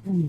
Okay.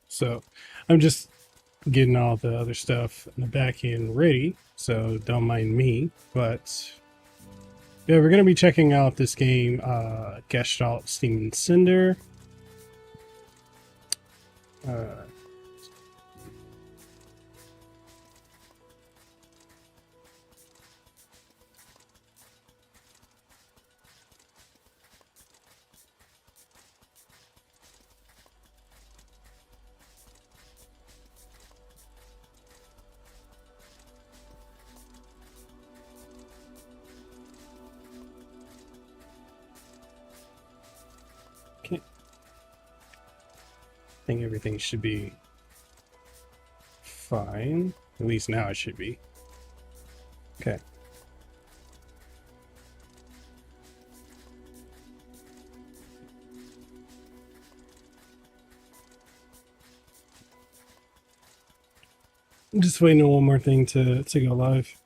So I'm just getting all the other stuff in the back end ready, so don't mind me. But yeah, we're gonna be checking out this game, Gestalt Steam and Cinder. Uh, okay. I think everything should be fine. At least now it should be. Okay. I'm just waiting on one more thing to go live.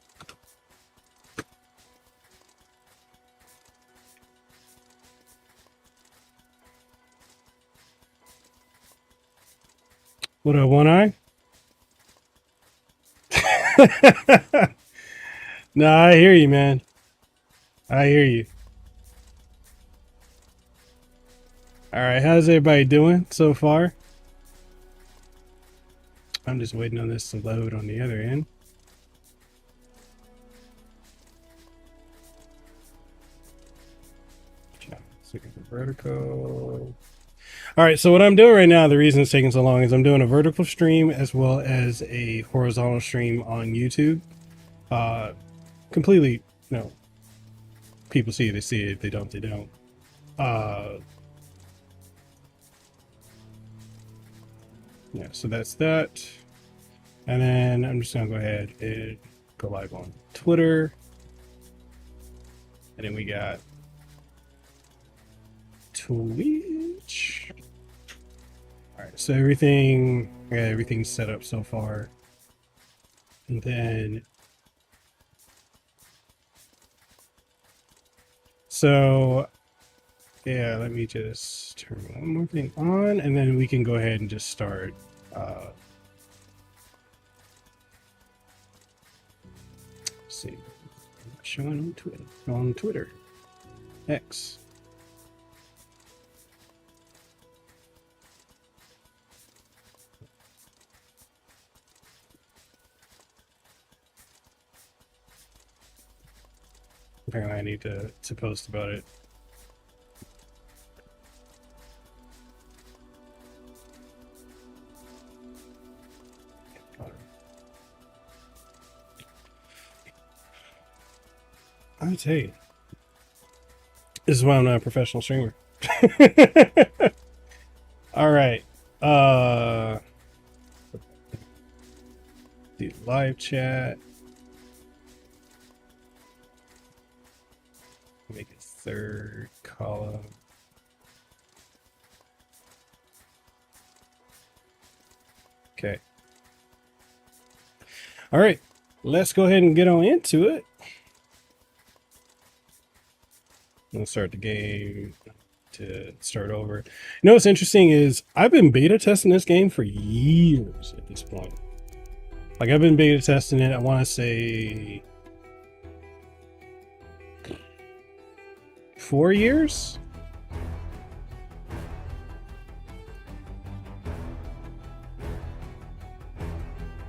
What up, One Eye? No, I hear you, man. I hear you. All right, how's everybody doing so far? I'm just waiting on this to load on the other end. Second vertical. All right, so what I'm doing right now, the reason it's taking so long is I'm doing a vertical stream as well as a horizontal stream on YouTube. Completely, no. People see it, they see it. If they don't, they don't. Yeah, so that's that. And then I'm just gonna go ahead and go live on Twitter. And then we got Twitch. Alright, so everything's set up so far. And then... So... Yeah, let me just turn one more thing on, and then we can go ahead and just start. Let's see, showing on Twitter, X. Apparently, I need to post about it. I tell you, this is why I'm not a professional streamer. All right, the live chat. Make a third column. Okay. All right, let's go ahead and get on into it. I'm gonna start the game to start over. You know what's interesting is I've been beta testing this game for years at this point. Like I've been beta testing it, I want to say 4 years?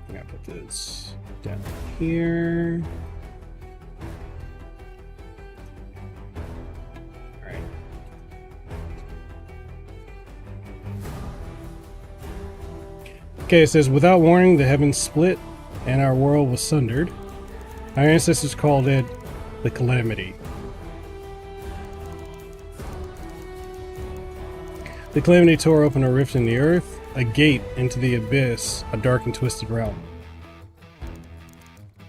I'm gonna put this down here. Okay, it says, without warning, the heavens split and our world was sundered. Our ancestors called it the Calamity. The Calamity tore open a rift in the earth, a gate into the abyss, a dark and twisted realm.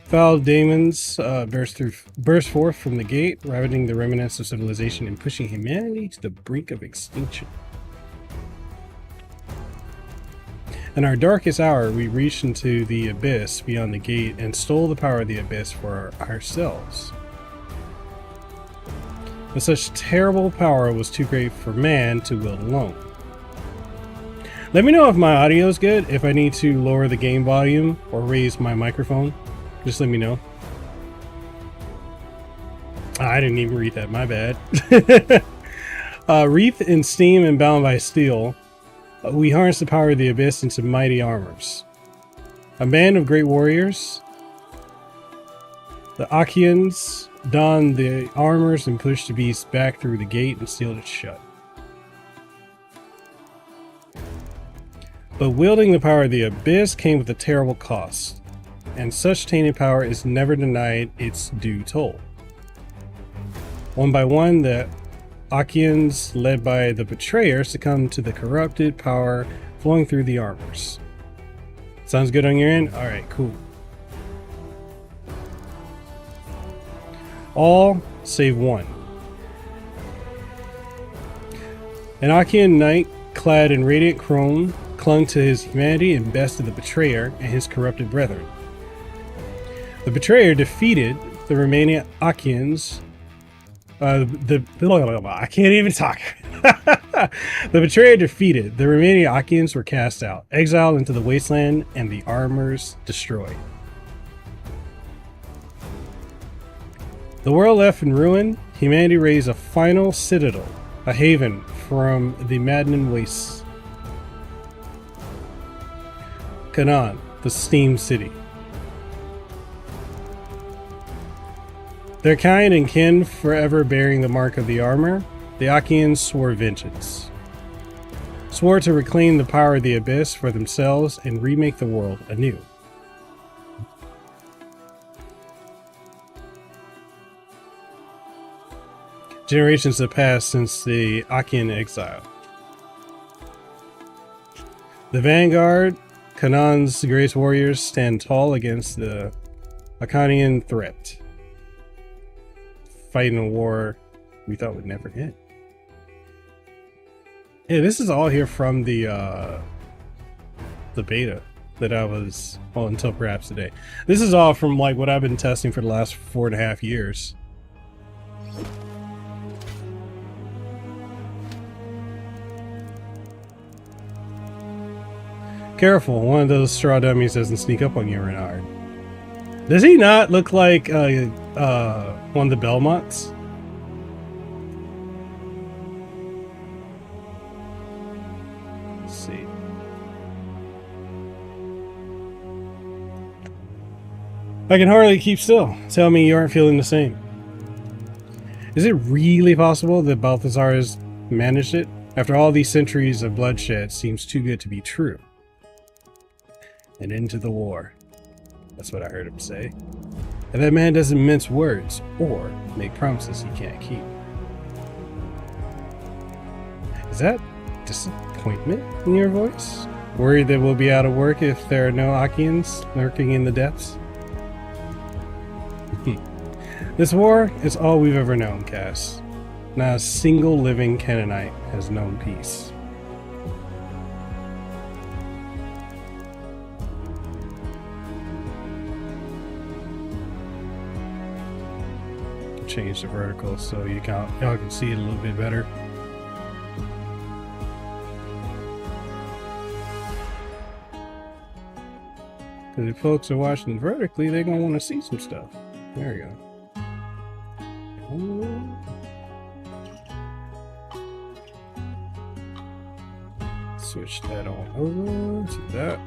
Foul demons burst forth from the gate, ravaging the remnants of civilization and pushing humanity to the brink of extinction. In our darkest hour, we reached into the abyss beyond the gate and stole the power of the abyss for ourselves. But such terrible power was too great for man to wield alone. Let me know if my audio is good, if I need to lower the game volume or raise my microphone. Just let me know. I didn't even read that, my bad. Wreathed in steam and bound by steel, we harness the power of the abyss into mighty armors. A band of great warriors, the Achaeans, donned the armors and pushed the beast back through the gate and sealed it shut. But wielding the power of the abyss came with a terrible cost, and such tainted power is never denied its due toll. One by one, the Achaeans, led by the betrayer, succumbed to the corrupted power flowing through the armors. Sounds good on your end? Alright, cool. All save one. An Achaean knight, clad in radiant chrome, clung to his humanity and bested the betrayer and his corrupted brethren. The betrayer defeated the remaining Achaeans. I can't even talk. The betrayer defeated. The remaining Achaeans were cast out, exiled into the wasteland, and the armors destroyed. The world left in ruin, humanity raised a final citadel, a haven from the maddening wastes. Canaan, the Steam City. Their kind and kin forever bearing the mark of the armor, the Achaeans swore vengeance. Swore to reclaim the power of the abyss for themselves and remake the world anew. Generations have passed since the Achaean exile. The vanguard, Canaan's greatest warriors, stand tall against the Achaean threat, fighting a war we thought would never end. Yeah, this is all here from the beta that I was, well, until perhaps today. This is all from like what I've been testing for the last 4.5 years. Careful, one of those straw dummies doesn't sneak up on you, Renard. Does he not look like one of the Belmonts? Let's see. I can hardly keep still. Tell me you aren't feeling the same. Is it really possible that Balthazar has managed it? After all these centuries of bloodshed, seems too good to be true. And into the war. That's what I heard him say. And that man doesn't mince words or make promises he can't keep. Is that disappointment in your voice? Worried that we'll be out of work if there are no Achaeans lurking in the depths? This war is all we've ever known, Cass. Not a single living Canaanite has known peace. Change the vertical so y'all can see it a little bit better. Because if folks are watching vertically, they're gonna want to see some stuff. There we go. Switch that on over to that.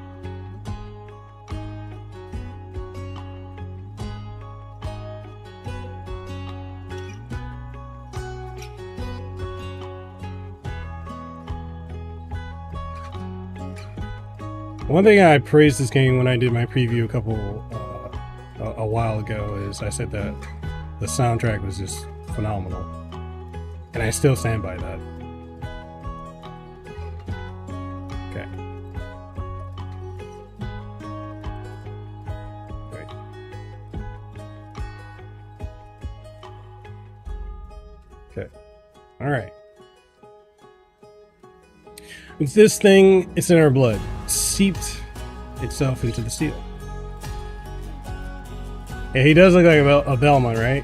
One thing I praised this game when I did my preview a while ago is I said that the soundtrack was just phenomenal, and I still stand by that. Okay. Right. Okay. All right. With this thing, it's in our blood. Seeped itself into the steel. Yeah, he does look like a Belmont, right?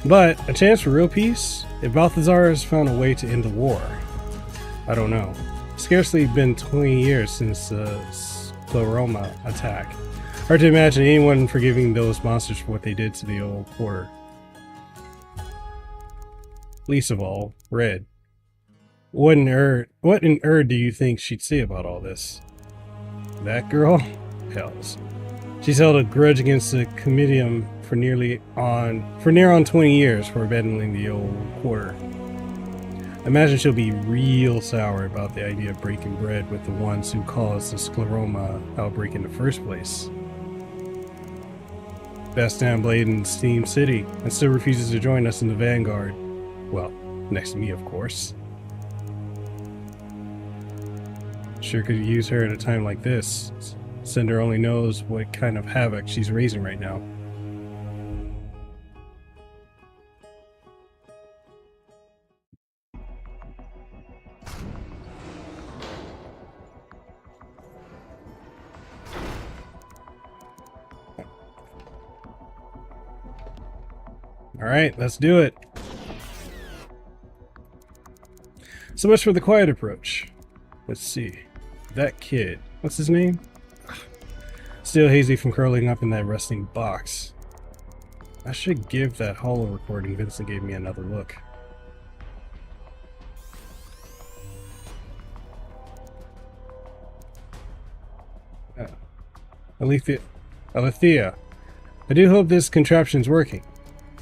But a chance for real peace? If Balthazar has found a way to end the war, I don't know. Scarcely been 20 years since the Scleroma attack. Hard to imagine anyone forgiving those monsters for what they did to the old quarter. Least of all, Red. What in Erd do you think she'd say about all this? That girl? Hells. She's held a grudge against the Comitium for near on 20 years for abandoning the old quarter. Imagine she'll be real sour about the idea of breaking bread with the ones who caused the Scleroma outbreak in the first place. Best damn blade in Steam City, and still refuses to join us in the Vanguard. Well, next to me, of course. Sure could use her at a time like this. Cinder only knows what kind of havoc she's raising right now. Alright, let's do it. So much for the quiet approach. Let's see. That kid. What's his name? Still hazy from curling up in that rusting box. I should give that holo recording Vincent gave me another look. Alethea. I do hope this contraption's working.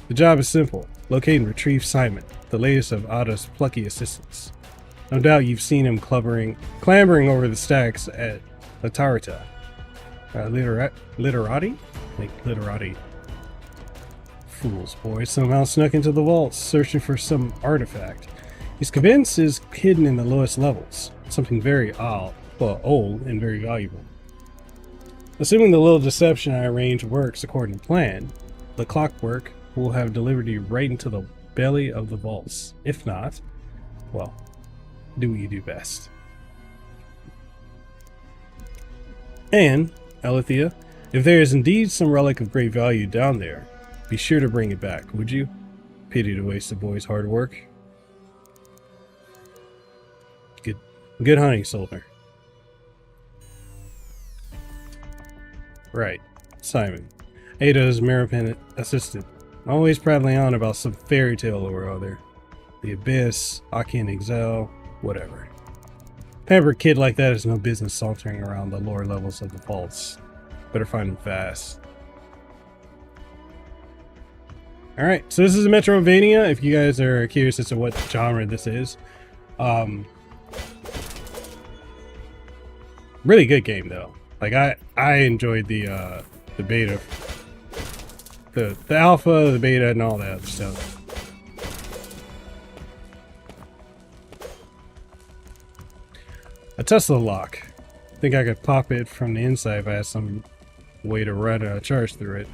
The job is simple. Locate and retrieve Simon, the latest of Ada's plucky assistants. No doubt you've seen him clambering over the stacks at Latarita. Literati? I think literati. Fool's boy somehow snuck into the vaults, searching for some artifact. He's convinced is hidden in the lowest levels. Something very old and very valuable. Assuming the little deception I arranged works according to plan, the clockwork will have delivered you right into the belly of the vaults. If not, well, do what you do best. And, Alethea, if there is indeed some relic of great value down there, be sure to bring it back, would you? Pity to waste the boy's hard work. Good hunting, Soldier. Right. Simon. Ada's Maripin assistant. Always prattling on about some fairy tale or other. The Abyss, Akin Exile, whatever. Pampered kid like that has no business sauntering around the lower levels of the vaults. Better find him fast. Alright, so this is a Metroidvania, if you guys are curious as to what genre this is. Really good game though. Like I enjoyed the beta, the alpha, the beta, and all that other stuff. A Tesla lock. I think I could pop it from the inside if I had some way to run a charge through it.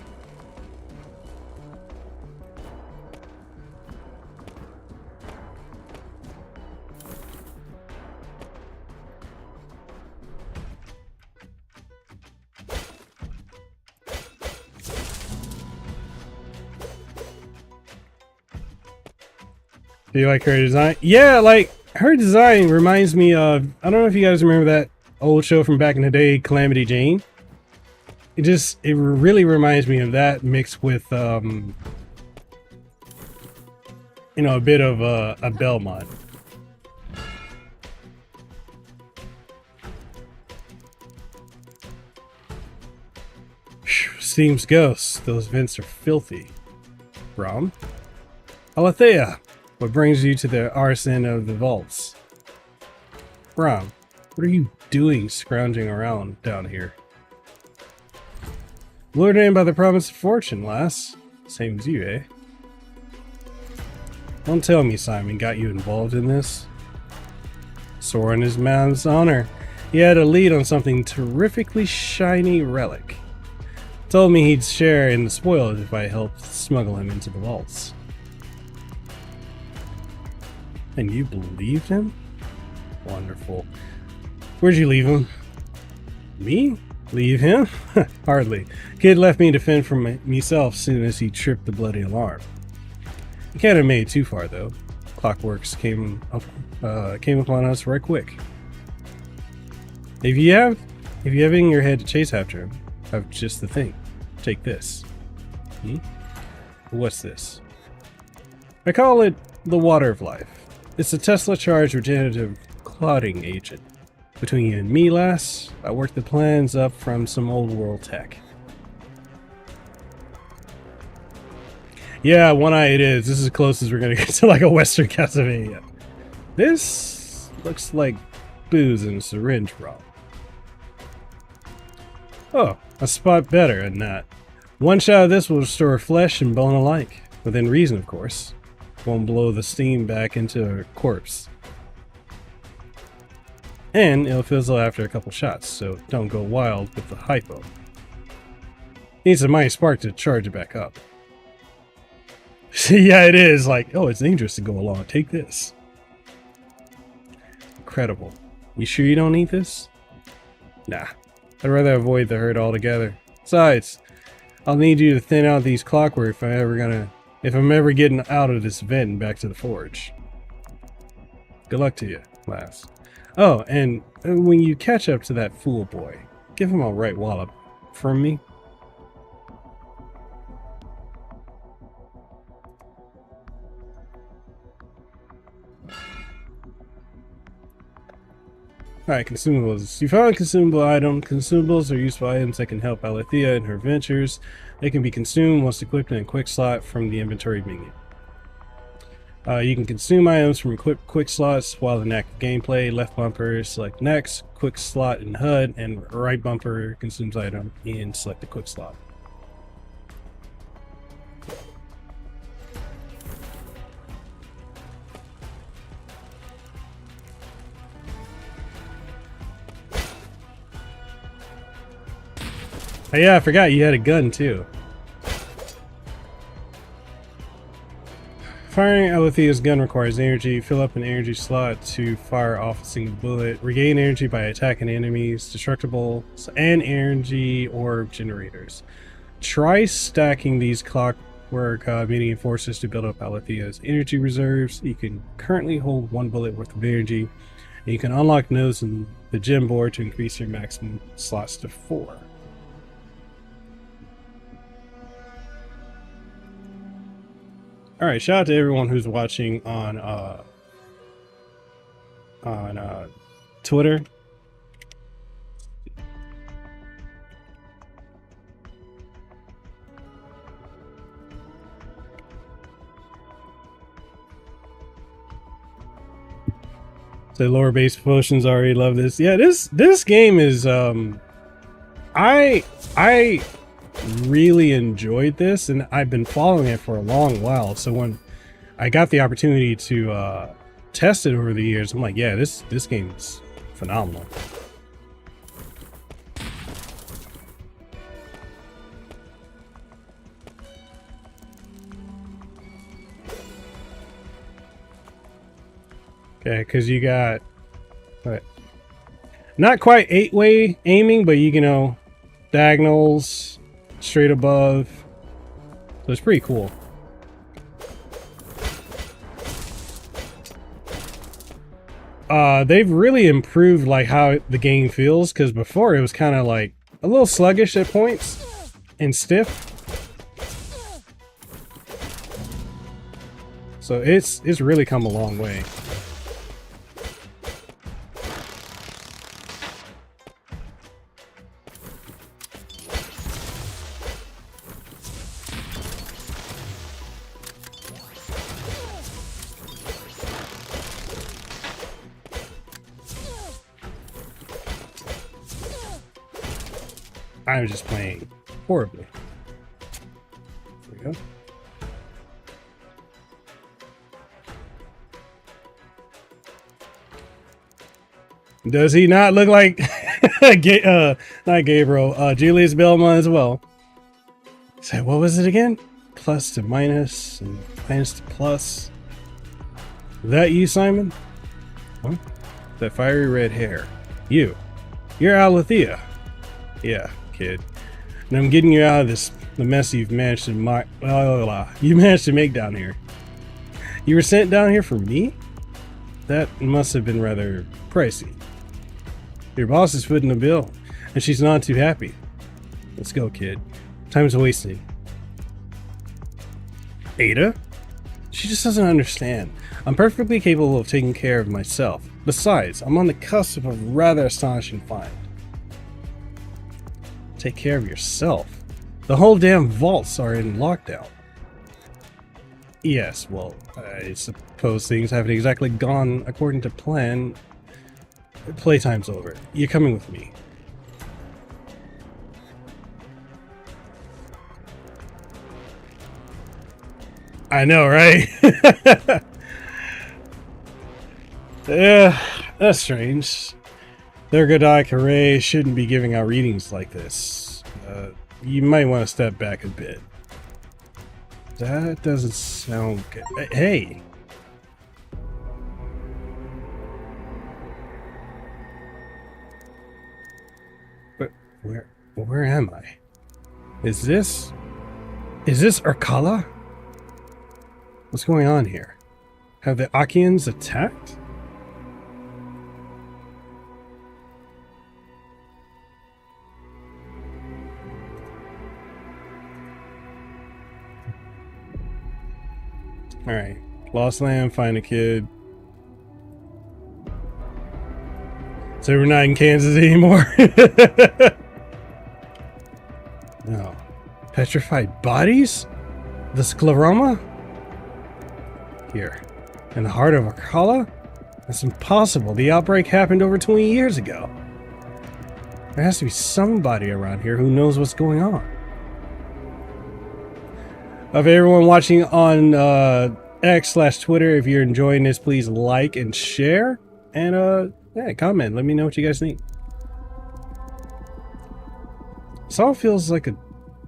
Do you like her design? Yeah, like, her design reminds me of, I don't know if you guys remember that old show from back in the day, Calamity Jane. It really reminds me of that mixed with, you know, a bit of a Belmont. Steam's ghosts. Those vents are filthy. Rom? Alethea! What brings you to the arson of the vaults? Rom, what are you doing scrounging around down here? Lured in by the promise of fortune, lass. Same as you, eh? Don't tell me Simon got you involved in this. Soren is man's honor. He had a lead on something terrifically shiny relic. Told me he'd share in the spoils if I helped smuggle him into the vaults. And you believed him? Wonderful. Where'd you leave him? Me? Leave him? Hardly. Kid left me to fend for myself soon as he tripped the bloody alarm. He can't have made it too far though. Clockworks came upon us right quick. If you have it in your head to chase after him, have just the thing. Take this. What's this? I call it the Water of Life. It's a Tesla-charged regenerative clotting agent. Between you and me, lass, I worked the plans up from some old world tech. Yeah, one eye it is. This is as close as we're gonna get to like a Western Castlevania. This looks like booze in a syringe, bro. Oh, a spot better than that. One shot of this will restore flesh and bone alike. Within reason, of course. Won't blow the steam back into a corpse. And it'll fizzle after a couple shots, so don't go wild with the hypo. Needs a mighty spark to charge it back up. Yeah, it is. Like, oh, it's dangerous to go along. Take this. Incredible. You sure you don't need this? Nah. I'd rather avoid the hurt altogether. Besides, I'll need you to thin out these clockwork if I'm ever getting out of this vent and back to the forge. Good luck to you, lass. Oh, and when you catch up to that fool boy, give him a right wallop from me. Alright, consumables. You found a consumable item. Consumables are useful items that can help Alethea in her ventures. They can be consumed once equipped in a quick slot from the inventory menu. You can consume items from equipped quick slots while in active gameplay. Left bumper, select next, quick slot in HUD, and right bumper consumes item in selected quick slot. Oh yeah, I forgot you had a gun too. Firing Alethea's gun requires energy. Fill up an energy slot to fire off a single bullet. Regain energy by attacking enemies, destructibles, and energy orb generators. Try stacking these clockwork medium forces to build up Alethea's energy reserves. You can currently hold 1 bullet worth of energy. And you can unlock nodes in the gem board to increase your maximum slots to 4. Alright, shout out to everyone who's watching on Twitter. So lower base potions, already love this. Yeah, this game is I really enjoyed this, and I've been following it for a long while. So when I got the opportunity to test it over the years, I'm like, yeah, this game is phenomenal. Okay, because you got what? Not quite 8-way aiming, but you know, diagonals, straight above. So it's pretty cool. They've really improved like how the game feels, because before it was kind of like a little sluggish at points and stiff. So it's really come a long way. I'm just playing horribly. There we go. Does he not look like not Gabriel, Julius Belmont as well? So what was it again? Plus to minus and minus to plus. Is that you, Simon? Huh? That fiery red hair. You're Alethea. Yeah, kid. And I'm getting you out of the mess you've managed to you managed to make down here. You were sent down here for me? That must have been rather pricey. Your boss is footing the bill, and she's not too happy. Let's go, kid. Time's wasting. Ada? She just doesn't understand. I'm perfectly capable of taking care of myself. Besides, I'm on the cusp of a rather astonishing find. Take care of yourself. The whole damn vaults are in lockdown. Yes, well, I suppose things haven't exactly gone according to plan. Playtime's over. You're coming with me. I know, right? Yeah, that's strange. Thurgood Carre shouldn't be giving out readings like this. You might want to step back a bit. That doesn't sound good. Hey! But where am I? Is this Urkala? What's going on here? Have the Achaeans attacked? Alright. Lost land, find a kid. So we're not in Kansas anymore. No. Petrified bodies? The scleroma? Here. In the heart of Urkala? That's impossible. The outbreak happened over 20 years ago. There has to be somebody around here who knows what's going on. Of everyone watching on X/Twitter, if you're enjoying this, please like and share, and yeah, comment. Let me know what you guys think. This all feels like a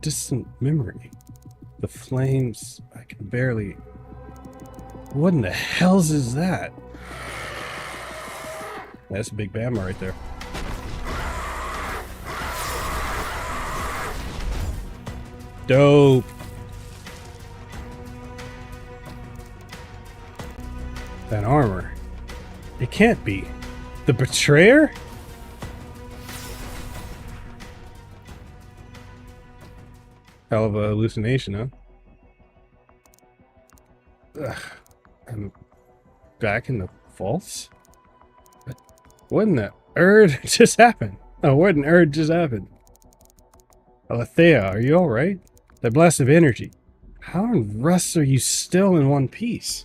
distant memory. The flames, I can barely. What in the hells is that? That's a big bammer right there. Dope. That armor. It can't be. The betrayer? Hell of a hallucination, huh? Ugh. I'm back in the vaults? What in the erd just happened? Oh, what in erd just happened? Alethea, are you alright? That blast of energy. How in rust are you still in one piece?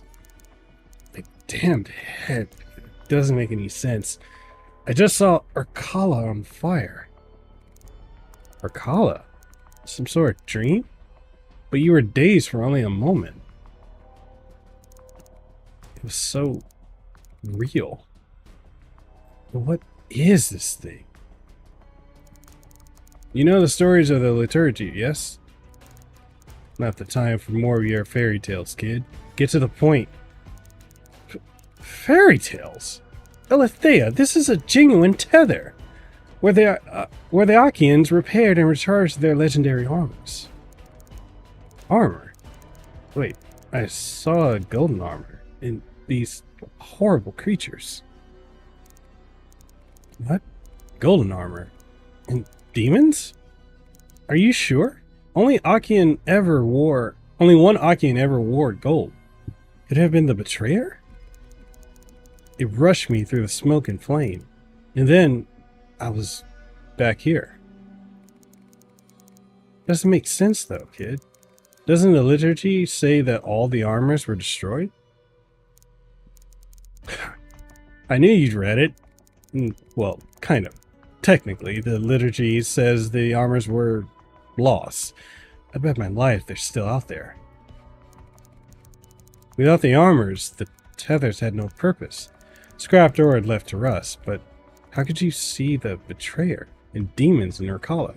My damned head. It doesn't make any sense. I just saw Urkala on fire. Urkala? Some sort of dream? But you were dazed for only a moment. It was so real. But what is this thing? You know the stories of the liturgy, yes? Not the time for more of your fairy tales, kid. Get to the point. Fairy tales? Alethea, this is a genuine tether, where the Achaeans repaired and recharged their legendary armors. Armor? Wait, I saw a golden armor in these horrible creatures. What? Golden armor? And demons? Are you sure? Only one Achaean ever wore gold. Could it have been the betrayer? It rushed me through the smoke and flame, and then I was back here. Doesn't make sense though, kid. Doesn't the liturgy say that all the armors were destroyed? I knew you'd read it. Well, kind of. Technically, the liturgy says the armors were lost. I bet my life they're still out there. Without the armors, the tethers had no purpose. Scrapped or had left to rust, but how could you see the betrayer and demons in Urkala?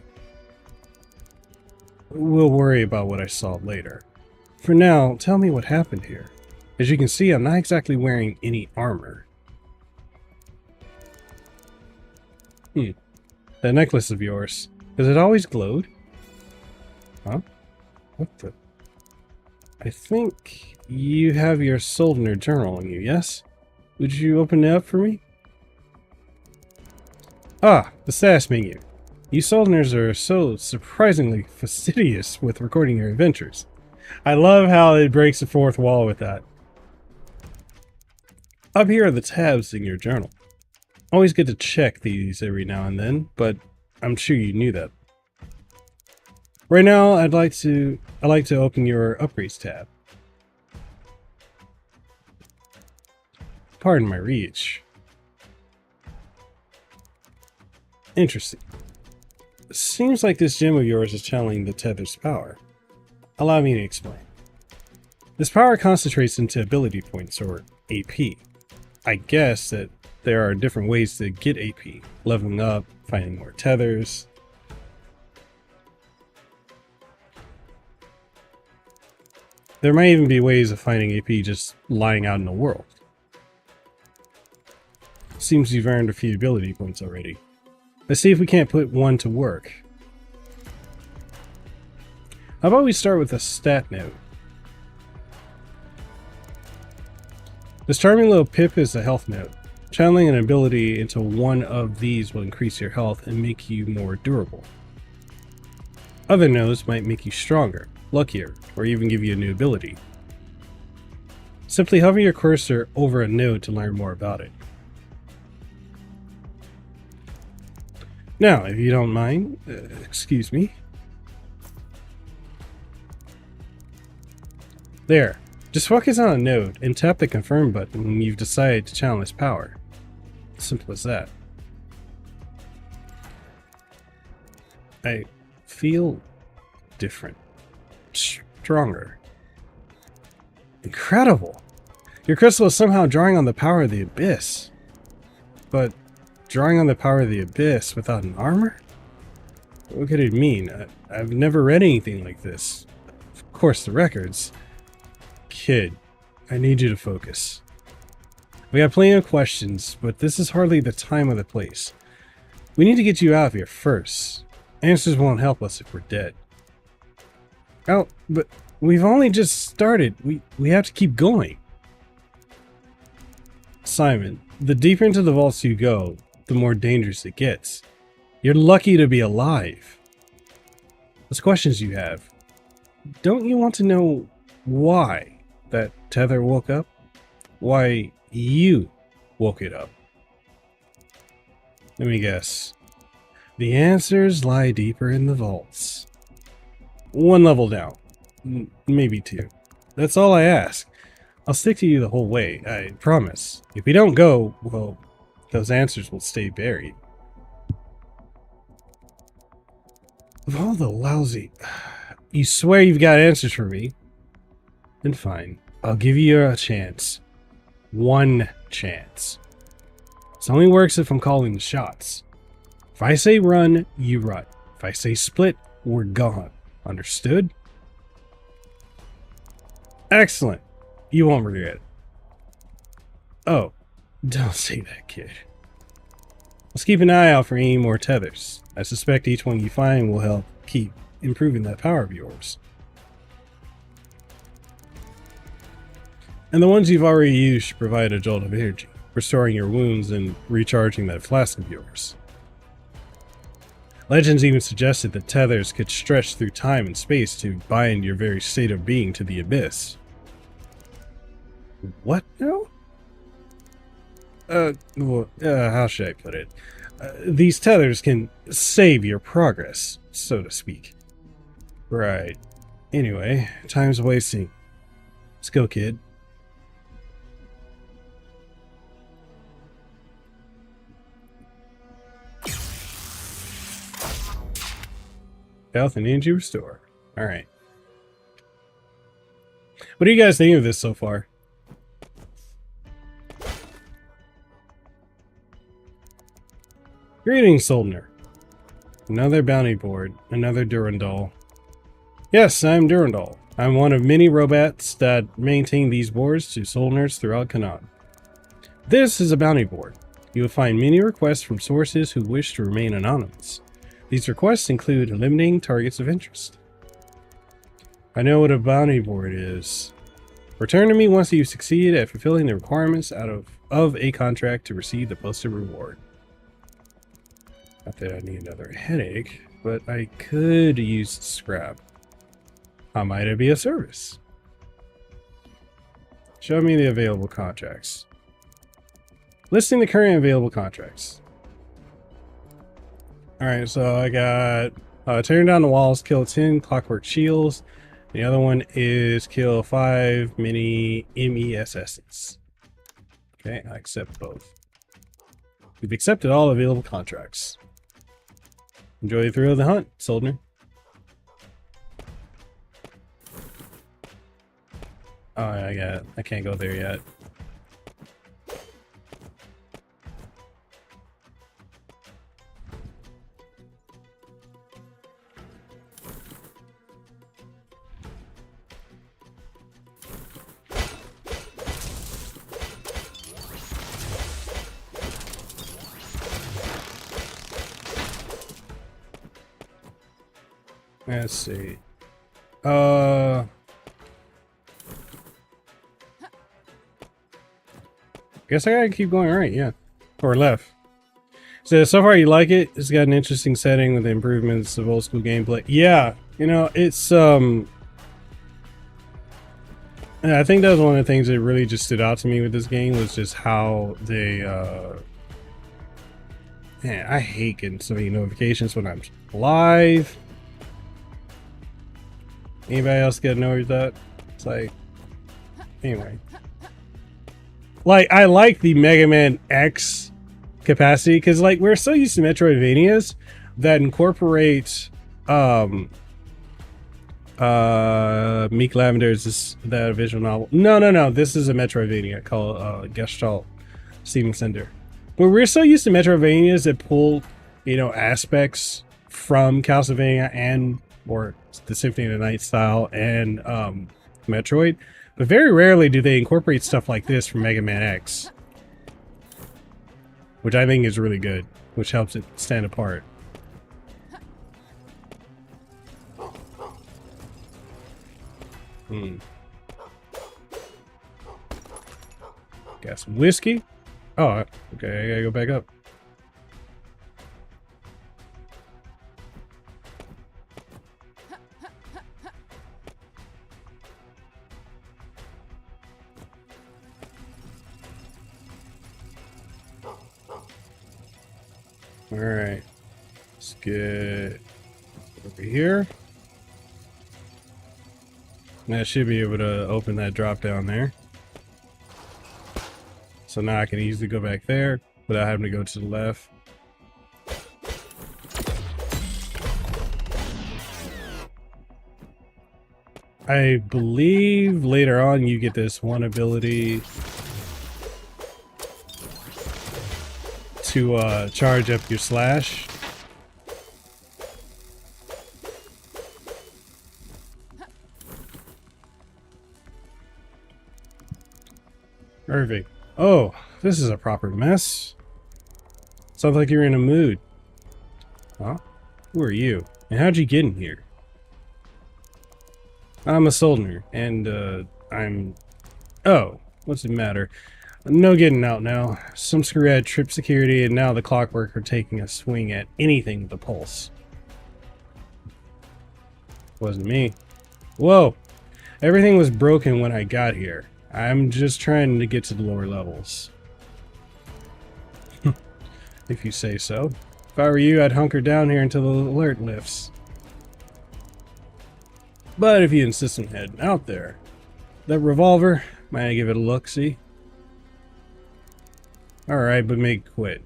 We'll worry about what I saw later. For now, tell me what happened here. As you can see, I'm not exactly wearing any armor. That necklace of yours, has it always glowed? Huh? What the? I think you have your Soldner journal on you, yes? Would you open it up for me? Ah, the status menu. You Soldners are so surprisingly fastidious with recording your adventures. I love how it breaks the fourth wall with that. Up here are the tabs in your journal. Always get to check these every now and then, but I'm sure you knew that. Right now, I'd like to open your upgrades tab. Pardon my reach. Interesting. Seems like this gem of yours is channeling the tether's power. Allow me to explain. This power concentrates into ability points, or AP. I guess that there are different ways to get AP. Leveling up, finding more tethers. There might even be ways of finding AP just lying out in the world. Seems you've earned a few ability points already. Let's see if we can't put one to work. How about we start with a stat note? This charming little pip is a health note. Channeling an ability into one of these will increase your health and make you more durable. Other notes might make you stronger, luckier, or even give you a new ability. Simply hover your cursor over a node to learn more about it. Now, if you don't mind, excuse me. There. Just focus on a node and tap the confirm button when you've decided to channel its power. Simple as that. I feel different. Stronger. Incredible! Your crystal is somehow drawing on the power of the abyss. But drawing on the power of the abyss without an armor? What could it mean? I've never read anything like this. Of course, the records. Kid, I need you to focus. We got plenty of questions, but this is hardly the time or the place. We need to get you out of here first. Answers won't help us if we're dead. Oh, but we've only just started. We have to keep going. Simon, the deeper into the vaults you go, the more dangerous it gets. You're lucky to be alive. Those questions you have. Don't you want to know why that tether woke up? Why you woke it up? Let me guess. The answers lie deeper in the vaults. One level down. Maybe two. That's all I ask. I'll stick to you the whole way, I promise. If we don't go, well, those answers will stay buried. Of all the lousy... You swear you've got answers for me? Then fine. I'll give you a chance. One chance. This only works if I'm calling the shots. If I say run, you run. If I say split, we're gone. Understood? Excellent. You won't regret it. Oh, don't say that, kid. Let's keep an eye out for any more tethers. I suspect each one you find will help keep improving that power of yours. And the ones you've already used should provide a jolt of energy, restoring your wounds and recharging that flask of yours. Legends even suggested that tethers could stretch through time and space to bind your very state of being to the abyss. What now? How should I put it? These tethers can save your progress, so to speak. Right. Anyway, time's wasting. Let's go, kid. Health and energy restore. Alright. What do you guys think of this so far? Greetings, Soldner. Another bounty board. Another Durandal. Yes, I'm Durandal. I'm one of many robots that maintain these boards to Soldners throughout Canaan. This is a bounty board. You will find many requests from sources who wish to remain anonymous. These requests include eliminating targets of interest. I know what a bounty board is. Return to me once you've succeeded at fulfilling the requirements of a contract to receive the posted reward. Not that I need another headache, but I could use scrap. How might it be of service? Show me the available contracts. Listing the current available contracts. Alright, so I got tearing down the walls, kill 10 clockwork shields. The other one is kill 5 mini MESSs. Okay, I accept both. We've accepted all available contracts. Enjoy the thrill of the hunt, Soldner. Oh, I can't go there yet. Let's see. Guess I gotta keep going right, yeah. Or left. So far you like it? It's got an interesting setting with the improvements of old school gameplay. Yeah, you know, it's I think that was one of the things that really just stood out to me with this game was just how they man, I hate getting so many notifications when I'm live. Anybody else get annoyed with that? It's like, anyway. Like, I like the Mega Man X capacity, because, like, we're so used to Metroidvanias that incorporate, Meek Lavender's, that visual novel. No, this is a Metroidvania called, Gestalt Steam and Cinder. But we're so used to Metroidvanias that pull, you know, aspects from Castlevania and, or the Symphony of the Night style and, Metroid, But very rarely do they incorporate stuff like this from Mega Man X, which I think is really good, which helps it stand apart. Got some whiskey. Oh, okay, I gotta go back up. Alright, let's get over here. And I should be able to open that drop down there. So now I can easily go back there without having to go to the left. I believe later on you get this one ability to charge up your slash. Perfect. Oh, this is a proper mess. Sounds like you're in a mood. Huh? Who are you? And how'd you get in here? I'm a Soldner, and I'm... Oh, what's the matter? No getting out now. Some screw had trip security, and now the clockwork are taking a swing at anything with a pulse. Wasn't me. Whoa! Everything was broken when I got here. I'm just trying to get to the lower levels. If you say so. If I were you, I'd hunker down here until the alert lifts. But if you insist on heading out there, that revolver, might I give it a look-see? Alright, but make it quick.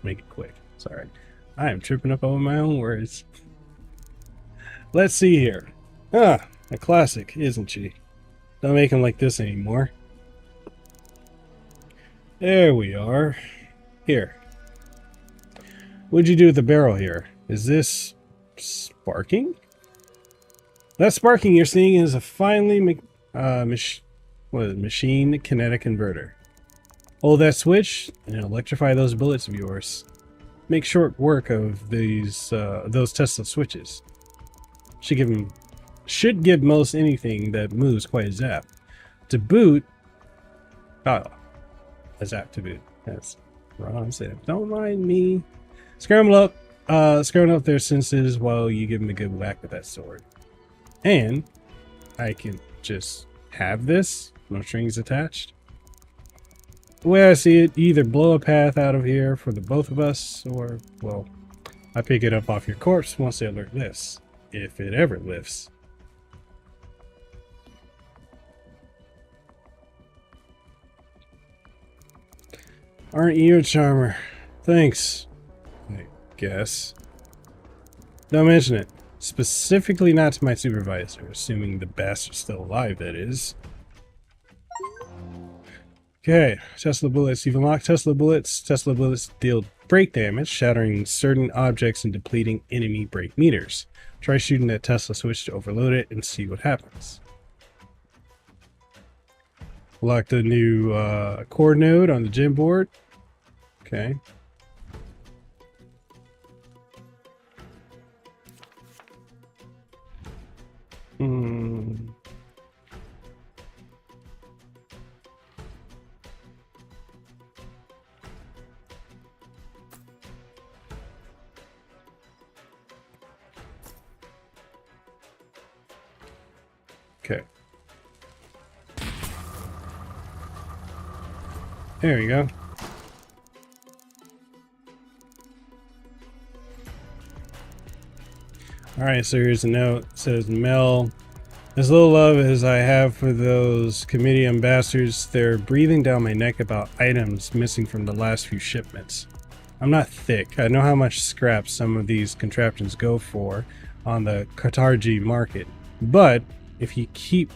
Make it quick. Sorry. I am tripping up over my own words. Let's see here. Ah, a classic, isn't she? Don't make him like this anymore. There we are. Here. What'd you do with the barrel here? Is this sparking? That sparking you're seeing is a finely machine kinetic converter. Hold that switch and electrify those bullets of yours. Make short work of those Tesla switches. Should give most anything that moves quite a zap. To boot, a zap to boot. That's wrong. Don't mind me. Scramble up their senses while you give them a good whack with that sword. And I can just have this, no strings attached. The way I see it, you either blow a path out of here for the both of us, or, well, I pick it up off your corpse once the alert lifts. If it ever lifts. Aren't you a charmer? Thanks. I guess. Don't mention it. Specifically not to my supervisor, assuming the bastard's still alive, that is. Okay, Tesla bullets. You've unlocked Tesla bullets. Tesla bullets deal break damage, shattering certain objects and depleting enemy break meters. Try shooting that Tesla switch to overload it and see what happens. Lock the new core node on the gym board. Okay. Okay. There we go. Alright, so here's a note. It says, Mel, as little love as I have for those committee ambassadors, they're breathing down my neck about items missing from the last few shipments. I'm not thick. I know how much scrap some of these contraptions go for on the Katarji market. But if you keep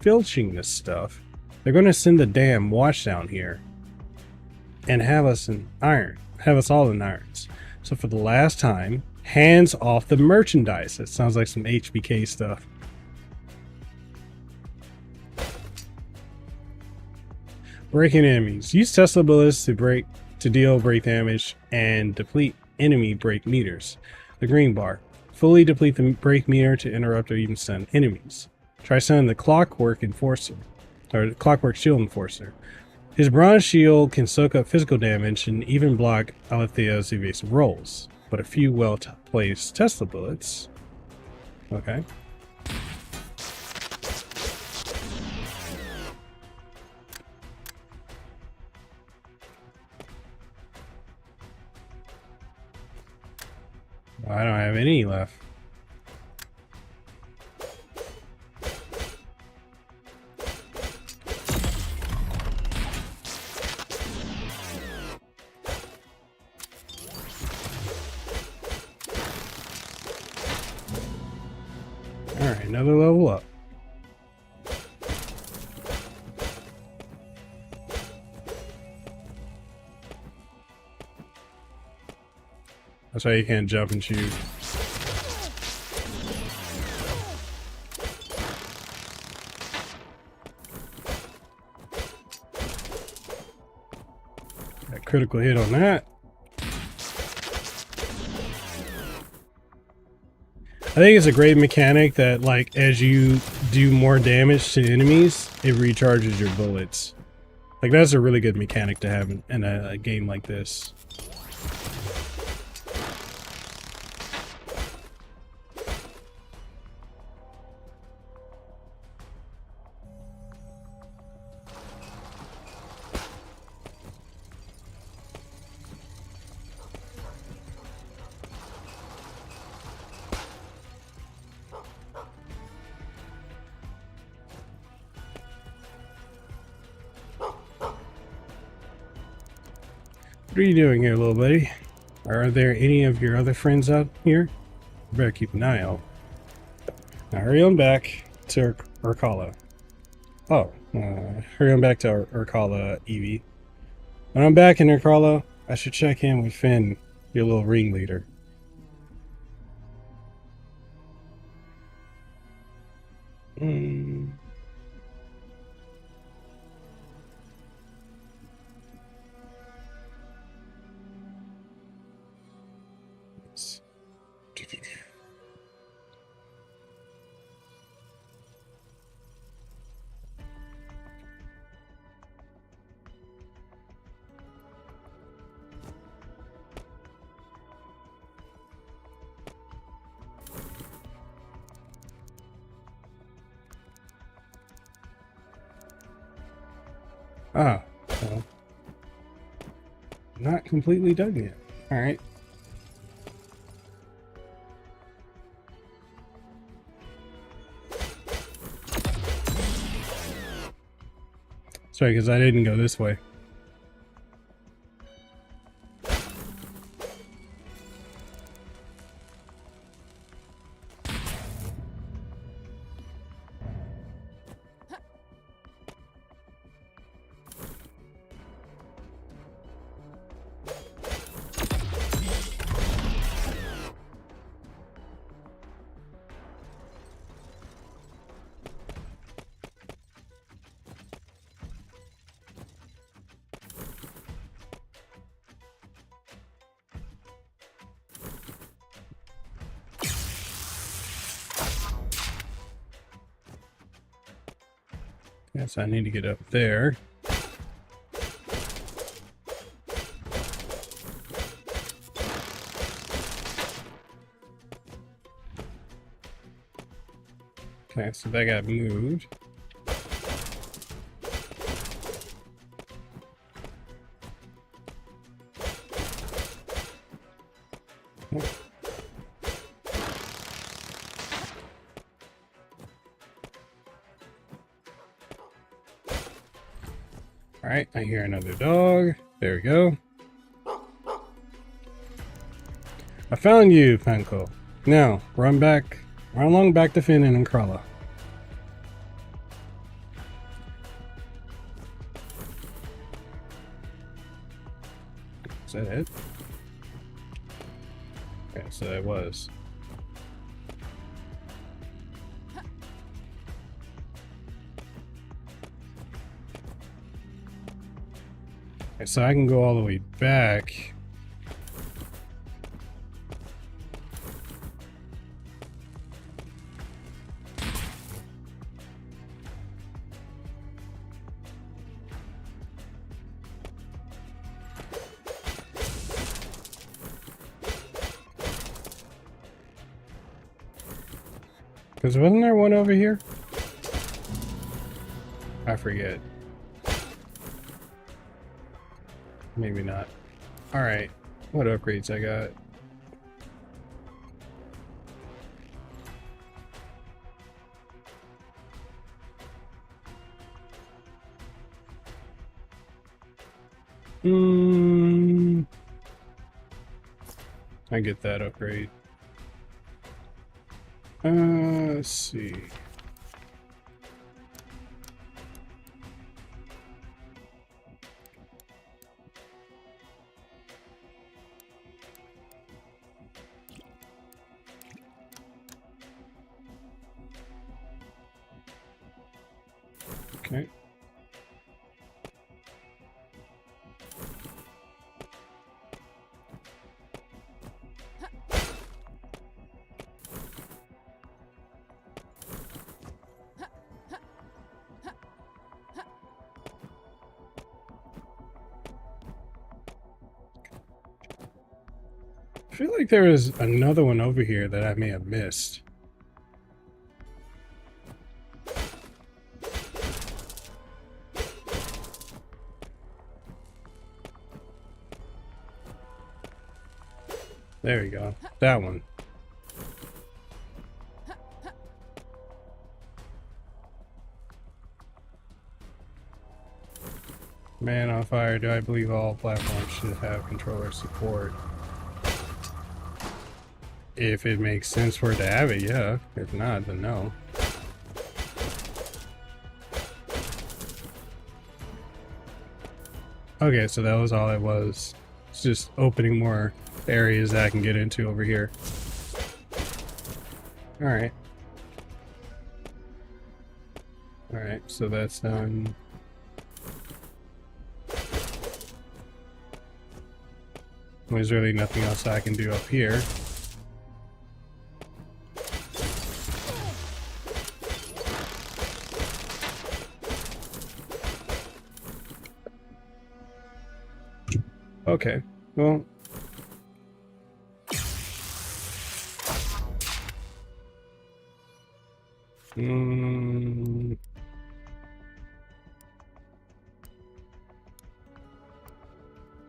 filching this stuff, they're going to send the damn watch down here and have us all in irons. So for the last time, hands off the merchandise. It sounds like some HBK stuff. Breaking enemies. Use Tesla bullets to deal break damage and deplete enemy break meters. The green bar. Fully deplete the break meter to interrupt or even stun enemies. Try stunning the Clockwork Enforcer, or the Clockwork Shield Enforcer. His bronze shield can soak up physical damage and even block Alethea's evasive rolls, but a few well-placed Tesla bullets. Okay. Well, I don't have any left. Alright, another level up. That's why you can't jump and shoot. That critical hit on that. I think it's a great mechanic that, like, as you do more damage to enemies, it recharges your bullets. Like, that's a really good mechanic to have in a game like this. What are you doing here, little buddy? Are there any of your other friends out here? You better keep an eye out. Now hurry on back to Urkala. Oh, hurry on back to Urkala, Evie. When I'm back in Urkala, I should check in with Finn, your little ringleader. Ah, well, not completely done yet. All right. Sorry, because I didn't go this way. Guess I need to get up there. Okay, so that got moved. Alright, I hear another dog. There we go. I found you, Panko. Now, run along back to Finn and Krala. Is that it? Okay, so that was. So I can go all the way back. Because wasn't there one over here? I forget. Maybe not. Alright. What upgrades I got? I get that upgrade. Let's see. Okay. I feel like there was another one over here that I may have missed. There we go. That one. Man on Fire, do I believe all platforms should have controller support? If it makes sense for it to have it, yeah. If not, then no. Okay, so that was all it was. It's just opening more areas that I can get into over here. Alright. Alright, so that's done. There's really nothing else I can do up here. Okay, well.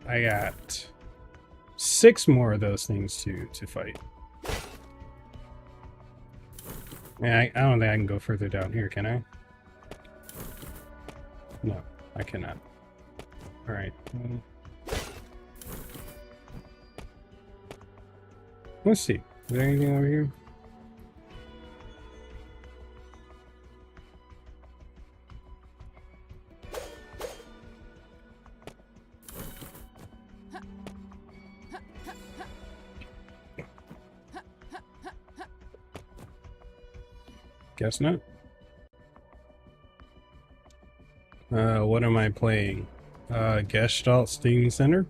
I got 6 more of those things to fight. Yeah, I don't think I can go further down here, can I? No, I cannot. Alright. Let's see. Is there anything over here? Guess not. What am I playing? Gestalt Steam and Cinder?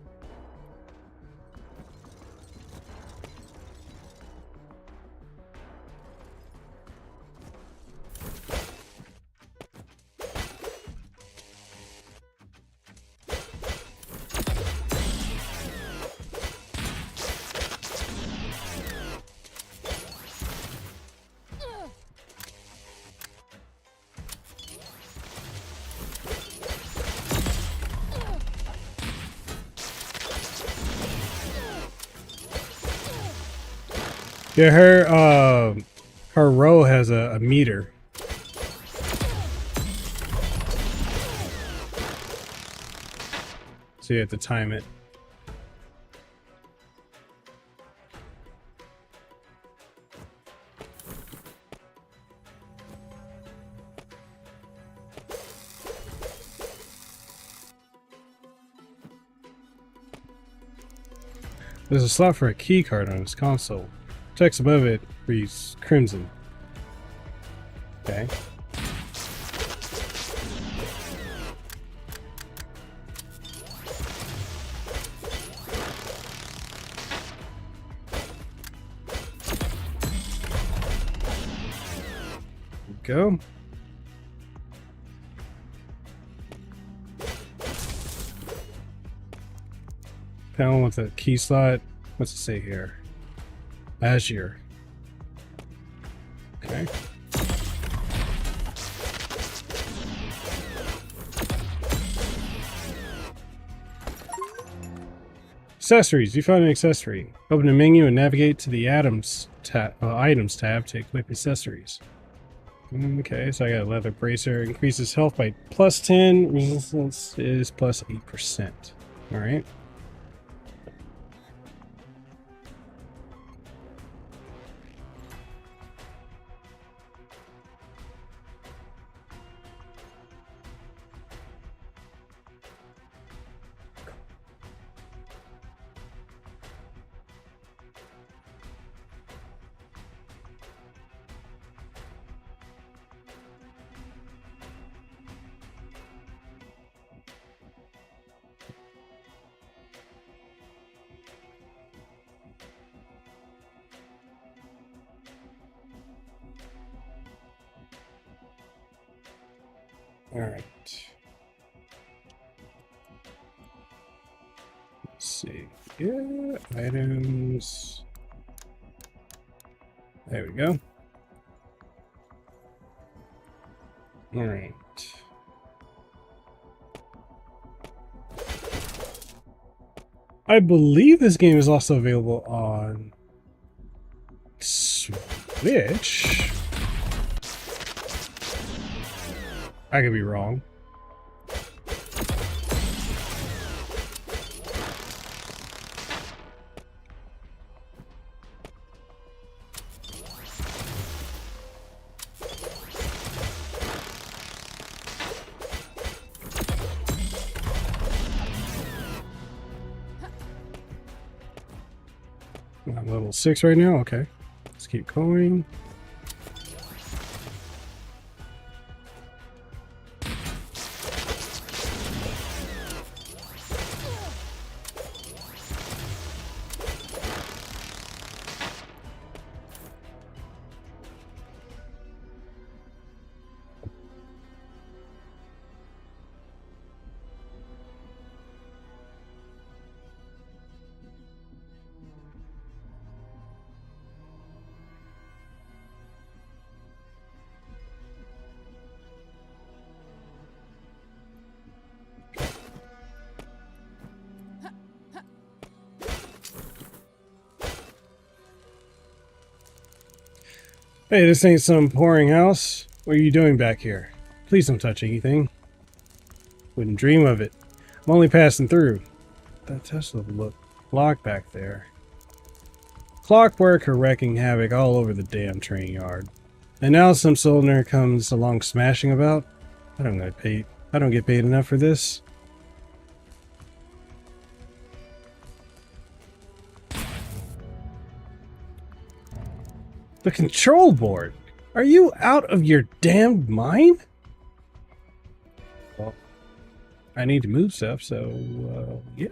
Yeah, her row has a meter. So you have to time it. There's a slot for a key card on his console. Text above it reads Crimson. Okay. go. Panel with a key slot. What's it say here? Azure. Okay. Accessories. You found an accessory. Open the menu and navigate to the items tab to equip accessories. Okay, so I got a leather bracer. Increases health by +10. Resistance is +8%. Alright. All right. Let's see. Yeah, items. There we go. All right. I believe this game is also available on Switch. I could be wrong. I'm level 6 right now. Okay, let's keep going. Hey, this ain't some boring house. What are you doing back here? Please don't touch anything. Wouldn't dream of it. I'm only passing through. That Tesla look locked back there. Clockwork are wreaking havoc all over the damn train yard. And now some cylinder comes along smashing about. I don't get paid enough for this. The control board? Are you out of your damned mind? Well, I need to move stuff, so, yeah.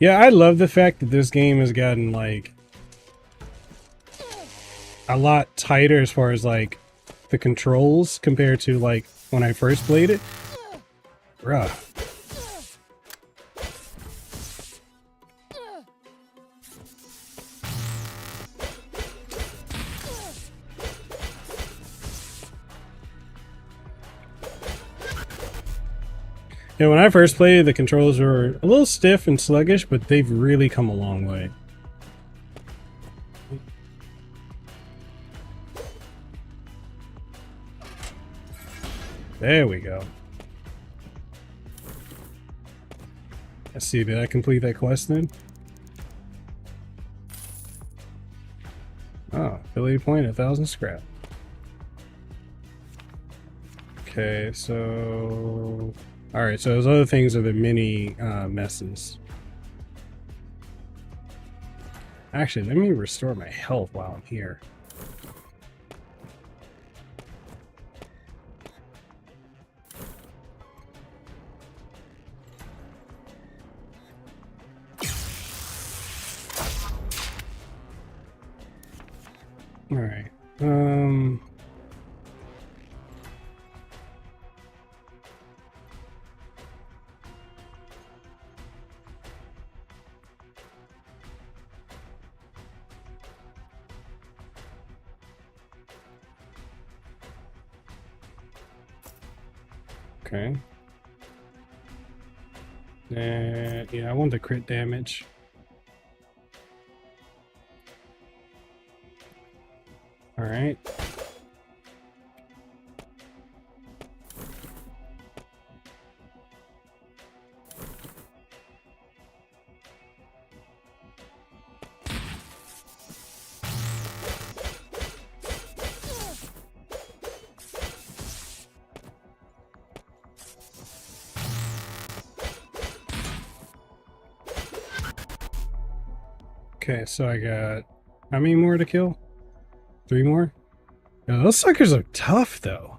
Yeah, I love the fact that this game has gotten, like, a lot tighter as far as, like, the controls compared to, like, when I first played it. Bruh. Yeah, when I first played, the controls were a little stiff and sluggish, but they've really come a long way. There we go. Let's see, did I complete that quest then? Oh, ability point, 1,000 scrap. Okay, so... Alright, so those other things are the mini messes. Actually, let me restore my health while I'm here. Alright, okay. Yeah, I want the crit damage. All right. Okay, so I got how many more to kill? 3 more? Yeah, those suckers are tough, though.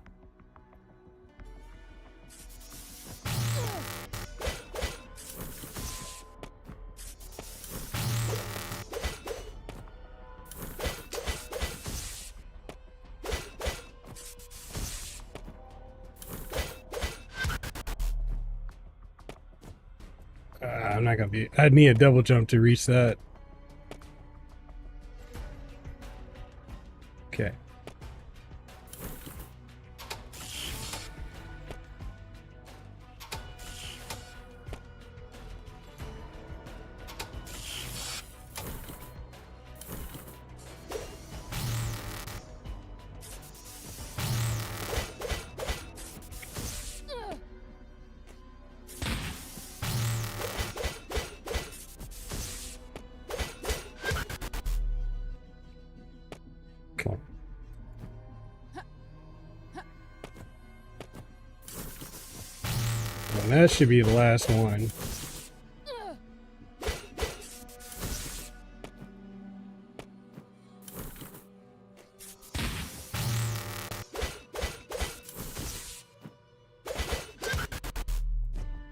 I'm not gonna be... I'd need a double jump to reach that. Okay. Okay. And that should be the last one.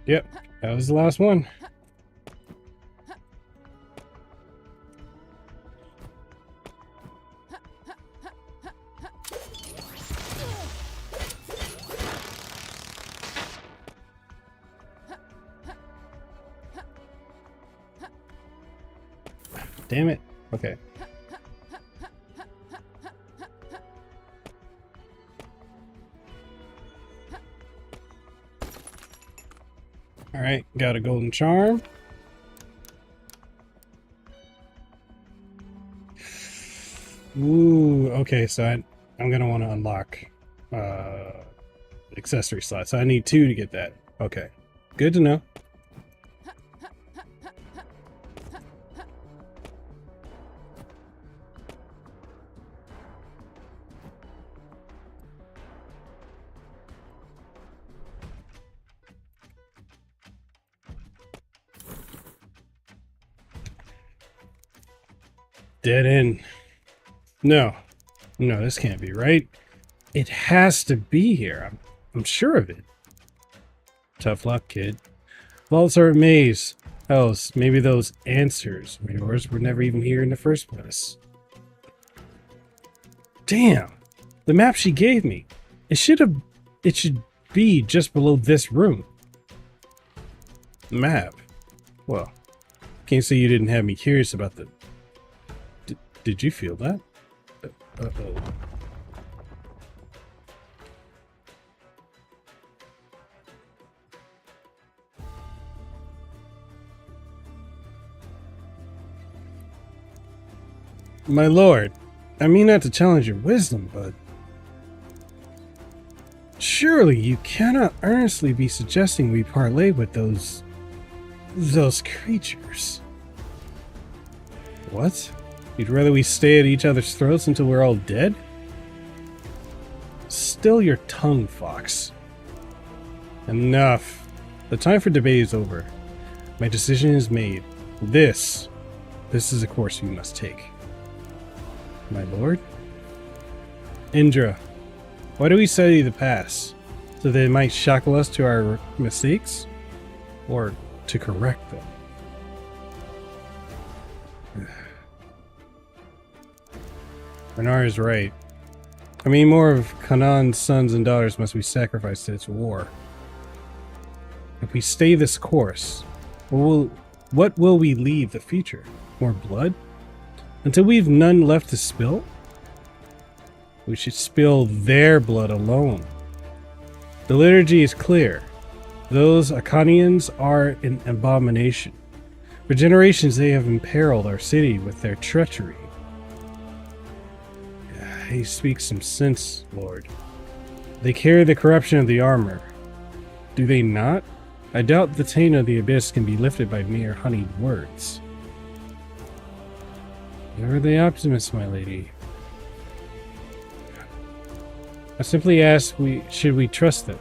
Yep, that was the last one. Damn it. Okay. All right, got a golden charm. Ooh, okay, so I'm gonna want to unlock accessory slot. So I need 2 to get that. Okay, good to know. Dead end. No, this can't be right. It has to be here. I'm sure of it. Tough luck, kid. Vaults are a maze. Else, maybe those answers of yours were never even here in the first place. Damn! The map she gave me. It should be just below this room. Map? Well, can't say you didn't have me curious about the... Did you feel that? Uh-oh. My lord, I mean not to challenge your wisdom, but surely you cannot earnestly be suggesting we parley with those creatures. What? You'd rather we stay at each other's throats until we're all dead? Still your tongue, Fox. Enough. The time for debate is over. My decision is made. This is a course you must take. My lord? Indra, why do we study the past? So that it might shackle us to our mistakes? Or to correct them? Bernard is right. I mean, more of Canaan's sons and daughters must be sacrificed to its war. If we stay this course, what will we leave the future? More blood? Until we've none left to spill? We should spill their blood alone. The liturgy is clear. Those Acanians are an abomination. For generations they have imperiled our city with their treachery. He speaks some sense, Lord. They carry the corruption of the armor. Do they not? I doubt the taint of the abyss can be lifted by mere honeyed words. You're the optimist, my lady. I simply ask, should we trust them?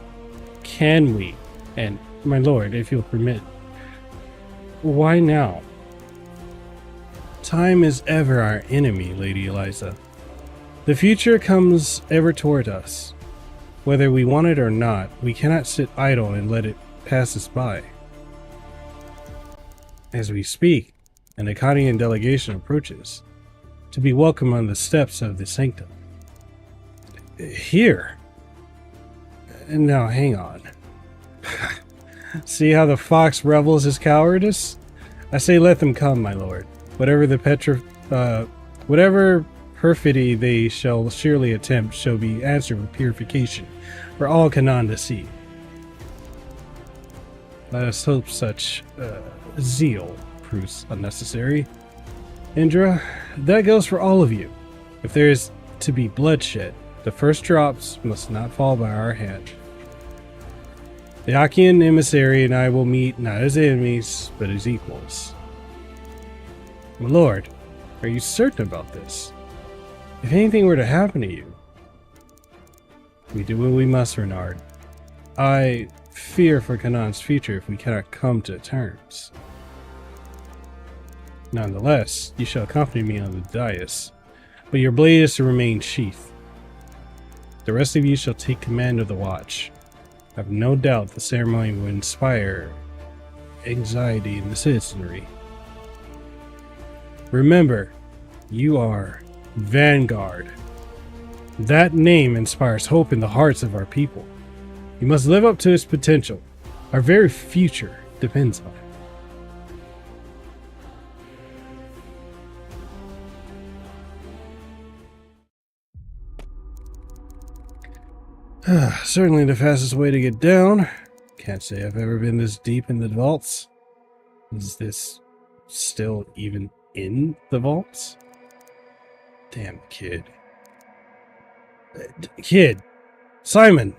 Can we? And, my lord, if you'll permit, why now? Time is ever our enemy, Lady Eliza. The future comes ever toward us. Whether we want it or not, we cannot sit idle and let it pass us by. As we speak, an Acadian delegation approaches, to be welcomed on the steps of the sanctum. Here? Now, hang on. See how the fox revels his cowardice? I say let them come, my lord. Whatever perfidy they shall surely attempt shall be answered with purification for all Canaan to see. Let us hope such zeal proves unnecessary. Indra, that goes for all of you. If there is to be bloodshed, the first drops must not fall by our hand. The Achaean emissary and I will meet not as enemies, but as equals. My lord, are you certain about this? If anything were to happen to you, we do what we must, Renard. I fear for Canaan's future if we cannot come to terms. Nonetheless, you shall accompany me on the dais, but your blade is to remain sheathed. The rest of you shall take command of the watch. I have no doubt the ceremony will inspire anxiety in the citizenry. Remember, you are Vanguard. That name inspires hope in the hearts of our people. You must live up to its potential. Our very future depends on it. Certainly the fastest way to get down. Can't say I've ever been this deep in the vaults. Is this still even in the vaults? Damn kid. Kid! Simon!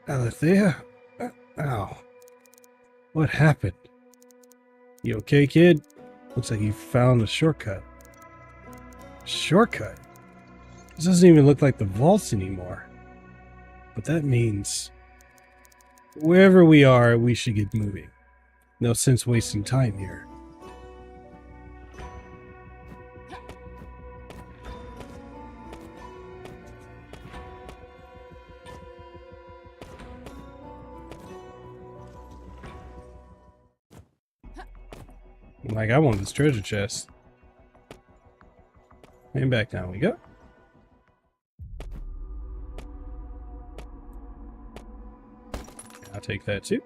Alethea? Ow. What happened? You okay, kid? Looks like you found a shortcut. Shortcut? This doesn't even look like the vaults anymore. But that means wherever we are, we should get moving. No sense wasting time here. Like, I want this treasure chest. And back down we go. I'll take that too.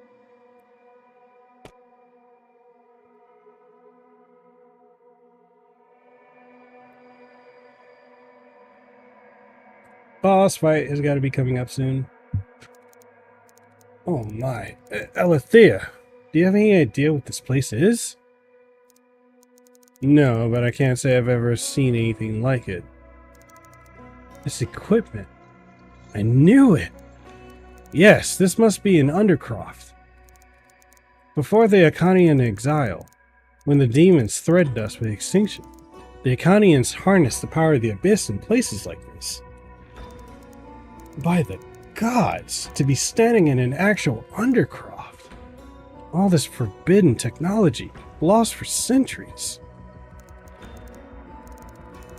Boss fight has got to be coming up soon. Oh my. Alethea, do you have any idea what this place is? No, but I can't say I've ever seen anything like it. This equipment. I knew it! Yes, this must be an Undercroft. Before the Iconian exile, when the demons threatened us with extinction, the Iconians harnessed the power of the Abyss in places like this. By the gods, to be standing in an actual Undercroft. All this forbidden technology, lost for centuries.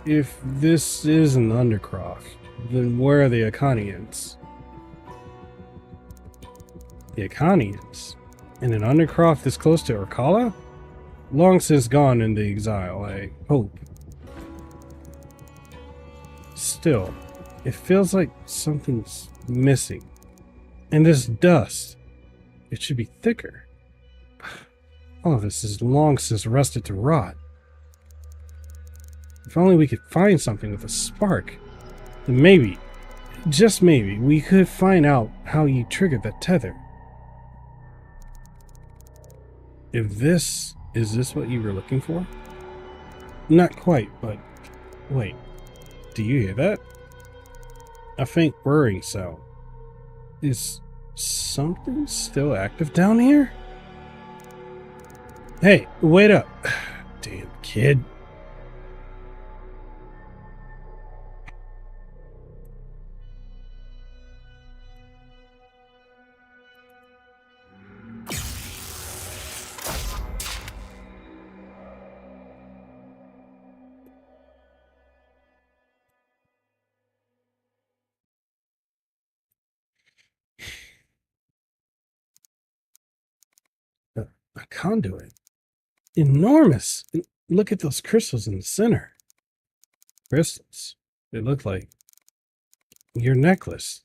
If this is an Undercroft, then where are the Iconians? The Iconians? In an Undercroft this close to Urkala? Long since gone into exile, I hope. Still, it feels like something's missing. And this dust, it should be thicker. All of this is long since rusted to rot. If only we could find something with a spark, then maybe, just maybe, we could find out how you triggered that tether. If this, is this what you were looking for? Not quite, but wait, do you hear that? A faint whirring sound. Is something still active down here? Hey, wait up. Damn kid. A conduit. Enormous! Look at those crystals in the center. Crystals. They look like your necklace.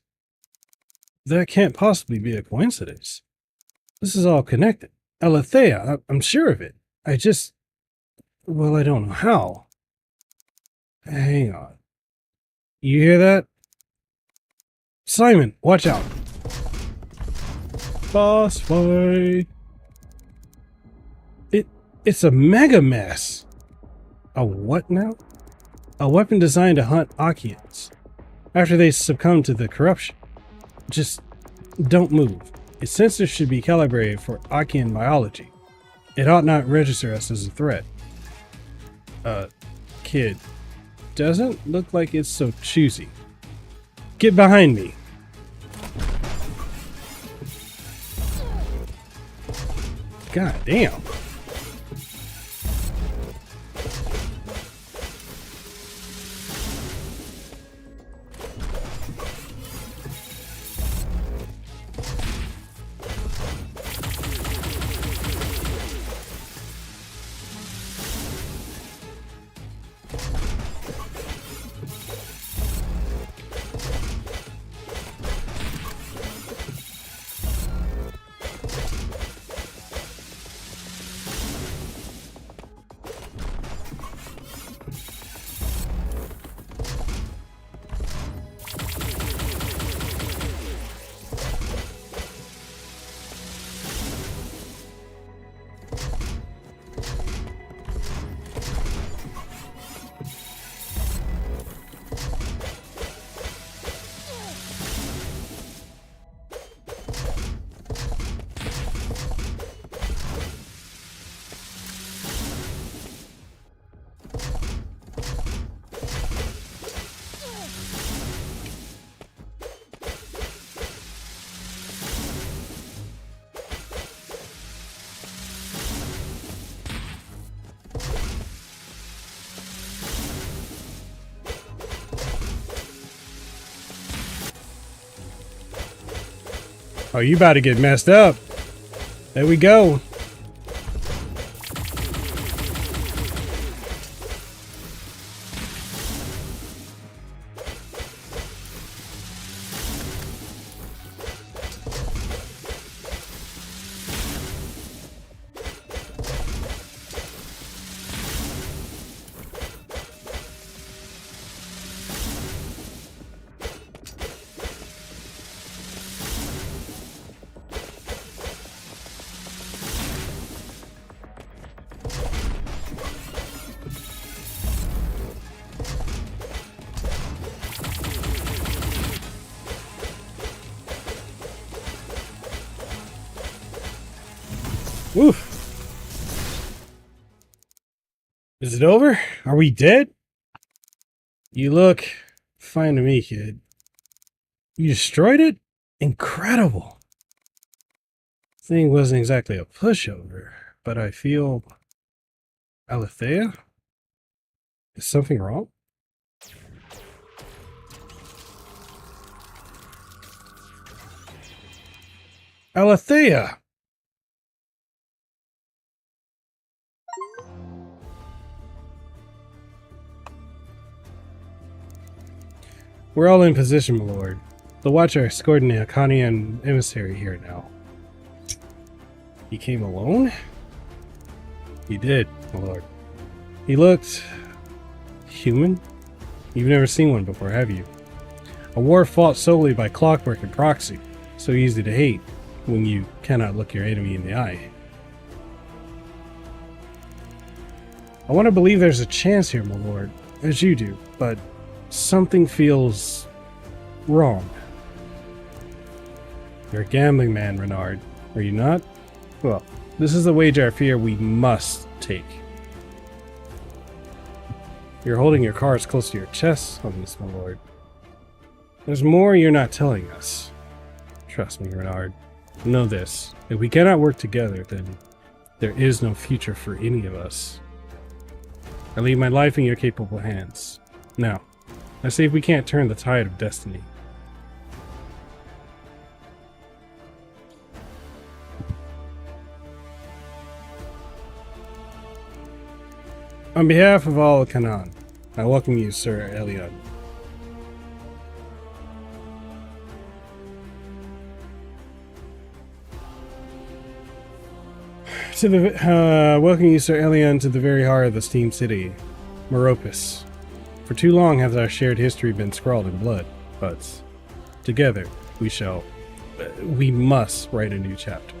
That can't possibly be a coincidence. This is all connected. Alethea, I'm sure of it. Well, I don't know how. Hang on. You hear that? Simon, watch out. Boss fight. It's a mega mess. A what now? A weapon designed to hunt Achaeans after they succumb to the corruption. Just don't move. Its sensors should be calibrated for Achaean biology. It ought not register us as a threat. Kid. Doesn't look like it's so choosy. Get behind me. God damn. Oh, you about to get messed up. There we go. Is it over? Are we dead? You look fine to me, kid. You destroyed it? Incredible. Thing wasn't exactly a pushover, but I feel... Alethea? Is something wrong? Alethea! We're all in position, my lord. The Watcher escorting the Akanian emissary here now. He came alone? He did, my lord. He looked... human? You've never seen one before, have you? A war fought solely by clockwork and proxy. So easy to hate when you cannot look your enemy in the eye. I want to believe there's a chance here, my lord, as you do, but something feels wrong. You're a gambling man, Renard, are you not? Well, this is the wager I fear we must take. You're holding your cards close to your chest on this, my lord. There's more you're not telling us. Trust me, Renard. Know this. If we cannot work together, then there is no future for any of us. I leave my life in your capable hands. Now, let's see if we can't turn the tide of destiny. On behalf of all of Canaan, I welcome you, Sir Elion. Welcome you, Sir Elion, to the very heart of the steam city, Meropis. For too long has our shared history been scrawled in blood, but together we must write a new chapter.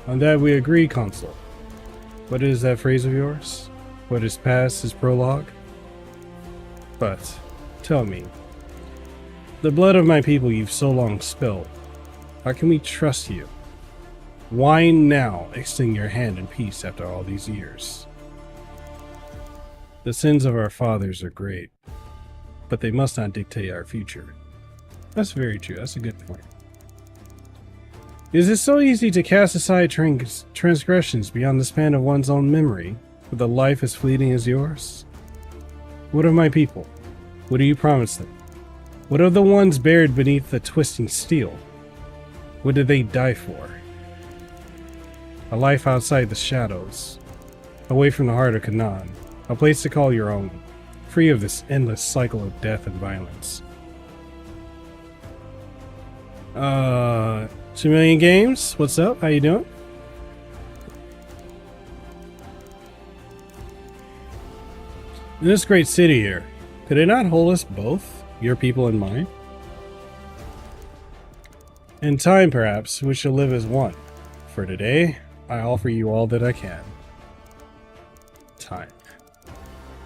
On that we agree, Consul. What is that phrase of yours? What is past is prologue? But, tell me, the blood of my people you've so long spilled, how can we trust you? Why now extend your hand in peace after all these years? The sins of our fathers are great, but they must not dictate our future. That's very true. That's a good point. Is it so easy to cast aside transgressions beyond the span of one's own memory, with a life as fleeting as yours? What of my people? What do you promise them? What of the ones buried beneath the twisting steel? What did they die for? A life outside the shadows, away from the heart of Canaan, a place to call your own, free of this endless cycle of death and violence. 2 Million Games, what's up? How you doing? In this great city here, could it not hold us both, your people and mine? In time, perhaps, we shall live as one. For today, I offer you all that I can. Time.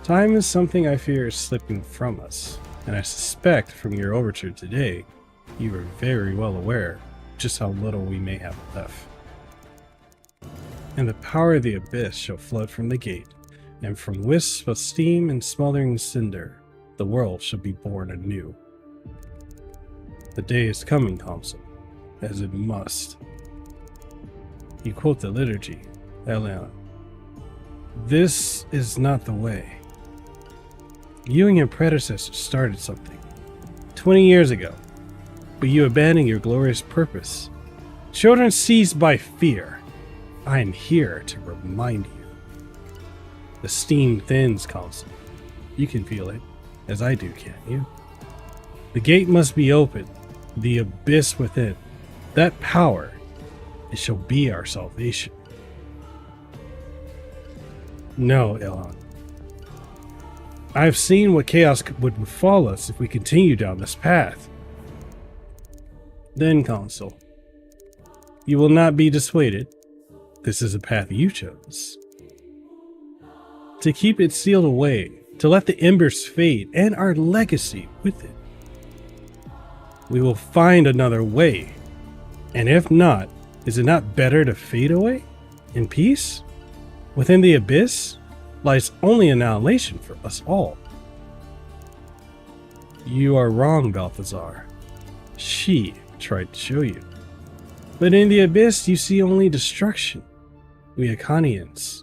Time is something I fear is slipping from us, and I suspect from your overture today, you are very well aware just how little we may have left. And the power of the abyss shall flood from the gate, and from wisps of steam and smoldering cinder, the world shall be born anew. The day is coming, Consul, as it must. You quote the liturgy, Elion. This is not the way. You and your predecessors started something 20 years ago, but you abandoned your glorious purpose. Children seized by fear. I am here to remind you. The steam thins, Consul. You can feel it, as I do, can't you? The gate must be opened, the abyss within. That power, it shall be our salvation. No, Elon. I've seen what chaos would befall us if we continue down this path. Then, Consul, you will not be dissuaded. This is a path you chose. To keep it sealed away, to let the embers fade, and our legacy with it. We will find another way. And if not, is it not better to fade away? In peace? Within the abyss? lies only annihilation for us all. You are wrong, Balthazar. She tried to show you. But in the abyss, you see only destruction. We Iconians,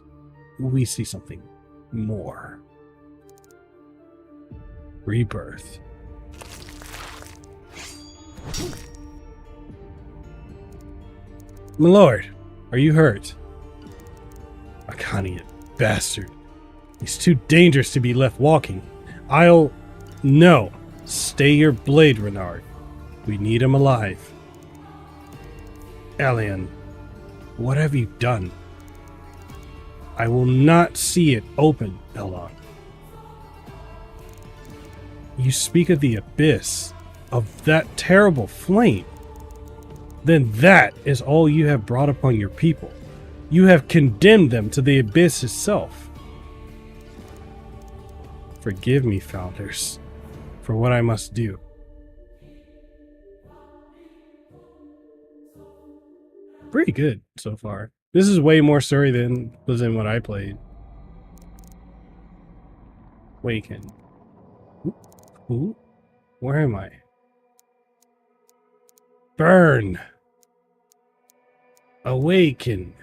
we see something more. Rebirth. My lord, are you hurt? Iconian bastard. He's too dangerous to be left walking. No. Stay your blade, Renard. We need him alive. Elian, what have you done? I will not see it open, Elon. You speak of the abyss, of that terrible flame. Then that is all you have brought upon your people. You have condemned them to the abyss itself. Forgive me, Founders, for what I must do. Pretty good so far. This is way more story than was in what I played. Waken. Ooh. Where am I? Burn. Awaken.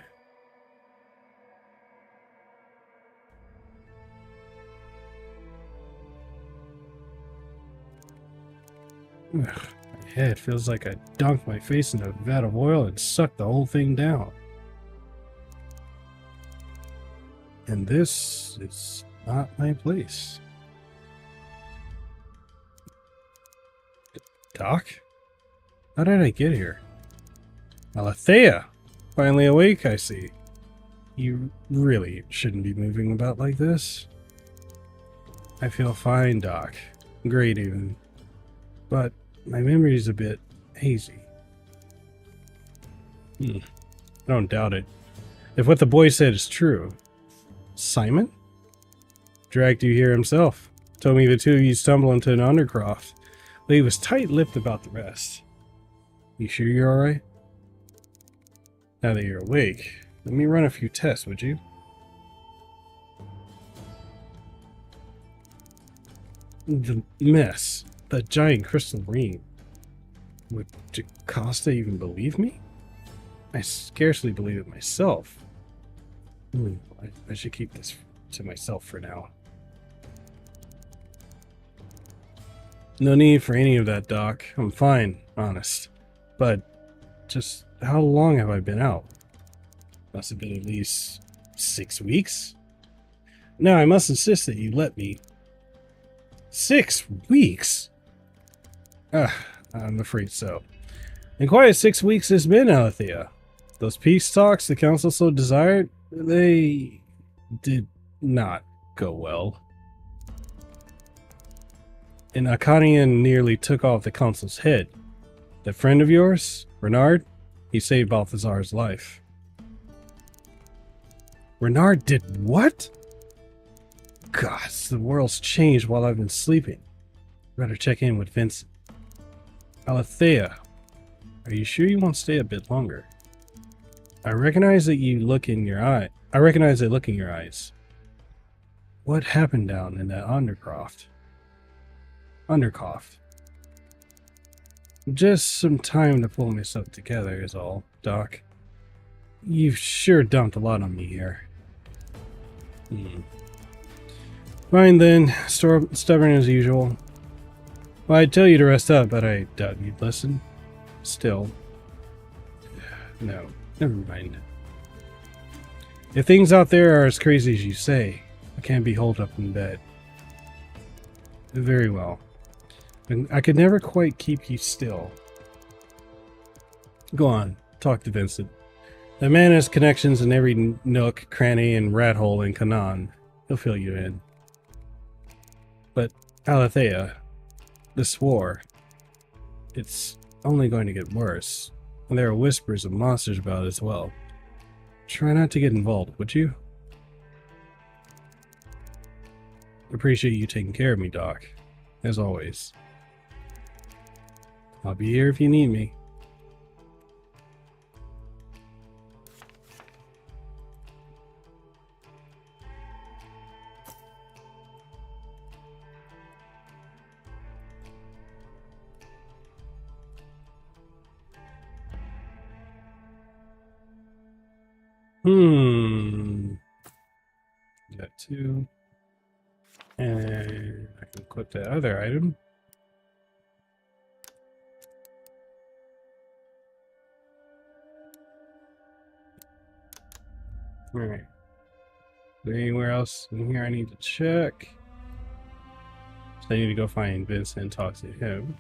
Ugh, my head feels like I dunked my face in a vat of oil and sucked the whole thing down. And this is not my place. Doc? How did I get here? Alethea! Finally awake, I see. You really shouldn't be moving about like this. I feel fine, Doc. Great, even. But my memory's a bit hazy. I don't doubt it. If what the boy said is true. Simon? Dragged you here himself. Told me the two of you stumbled into an undercroft. But he was tight-lipped about the rest. You sure you're alright? Now that you're awake, let me run a few tests, would you? The mess. That giant crystal ring. Would Jocasta even believe me? I scarcely believe it myself. I should keep this to myself for now. No need for any of that, Doc. I'm fine, honest. But just how long have I been out? Must have been at least 6 weeks? Now I must insist that you let me. 6 weeks? I'm afraid so. And quite 6 weeks it's been, Alethea. Those peace talks the council so desired, they did not go well. An Iconian nearly took off the council's head. That friend of yours, Renard, he saved Balthazar's life. Renard did what? Gosh, the world's changed while I've been sleeping. Better check in with Vincent. Alethea, are you sure you won't stay a bit longer? I recognize that look in your eyes. What happened down in that undercroft? Just some time to pull myself together is all, Doc. You've sure dumped a lot on me here. Fine then, stubborn as usual. Well, I'd tell you to rest up, but I doubt you'd listen. Still. No, never mind. If things out there are as crazy as you say, I can't be holed up in bed. Very well. And I could never quite keep you still. Go on, talk to Vincent. That man has connections in every nook, cranny, and rat hole in Canaan. He'll fill you in. But, Alethea, this war, it's only going to get worse. And there are whispers of monsters about it as well. Try not to get involved, would you? Appreciate you taking care of me, Doc. As always. I'll be here if you need me. Got two. And I can equip that other item. Alright. Is there anywhere else in here I need to check? So I need to go find Vincent and talk to him.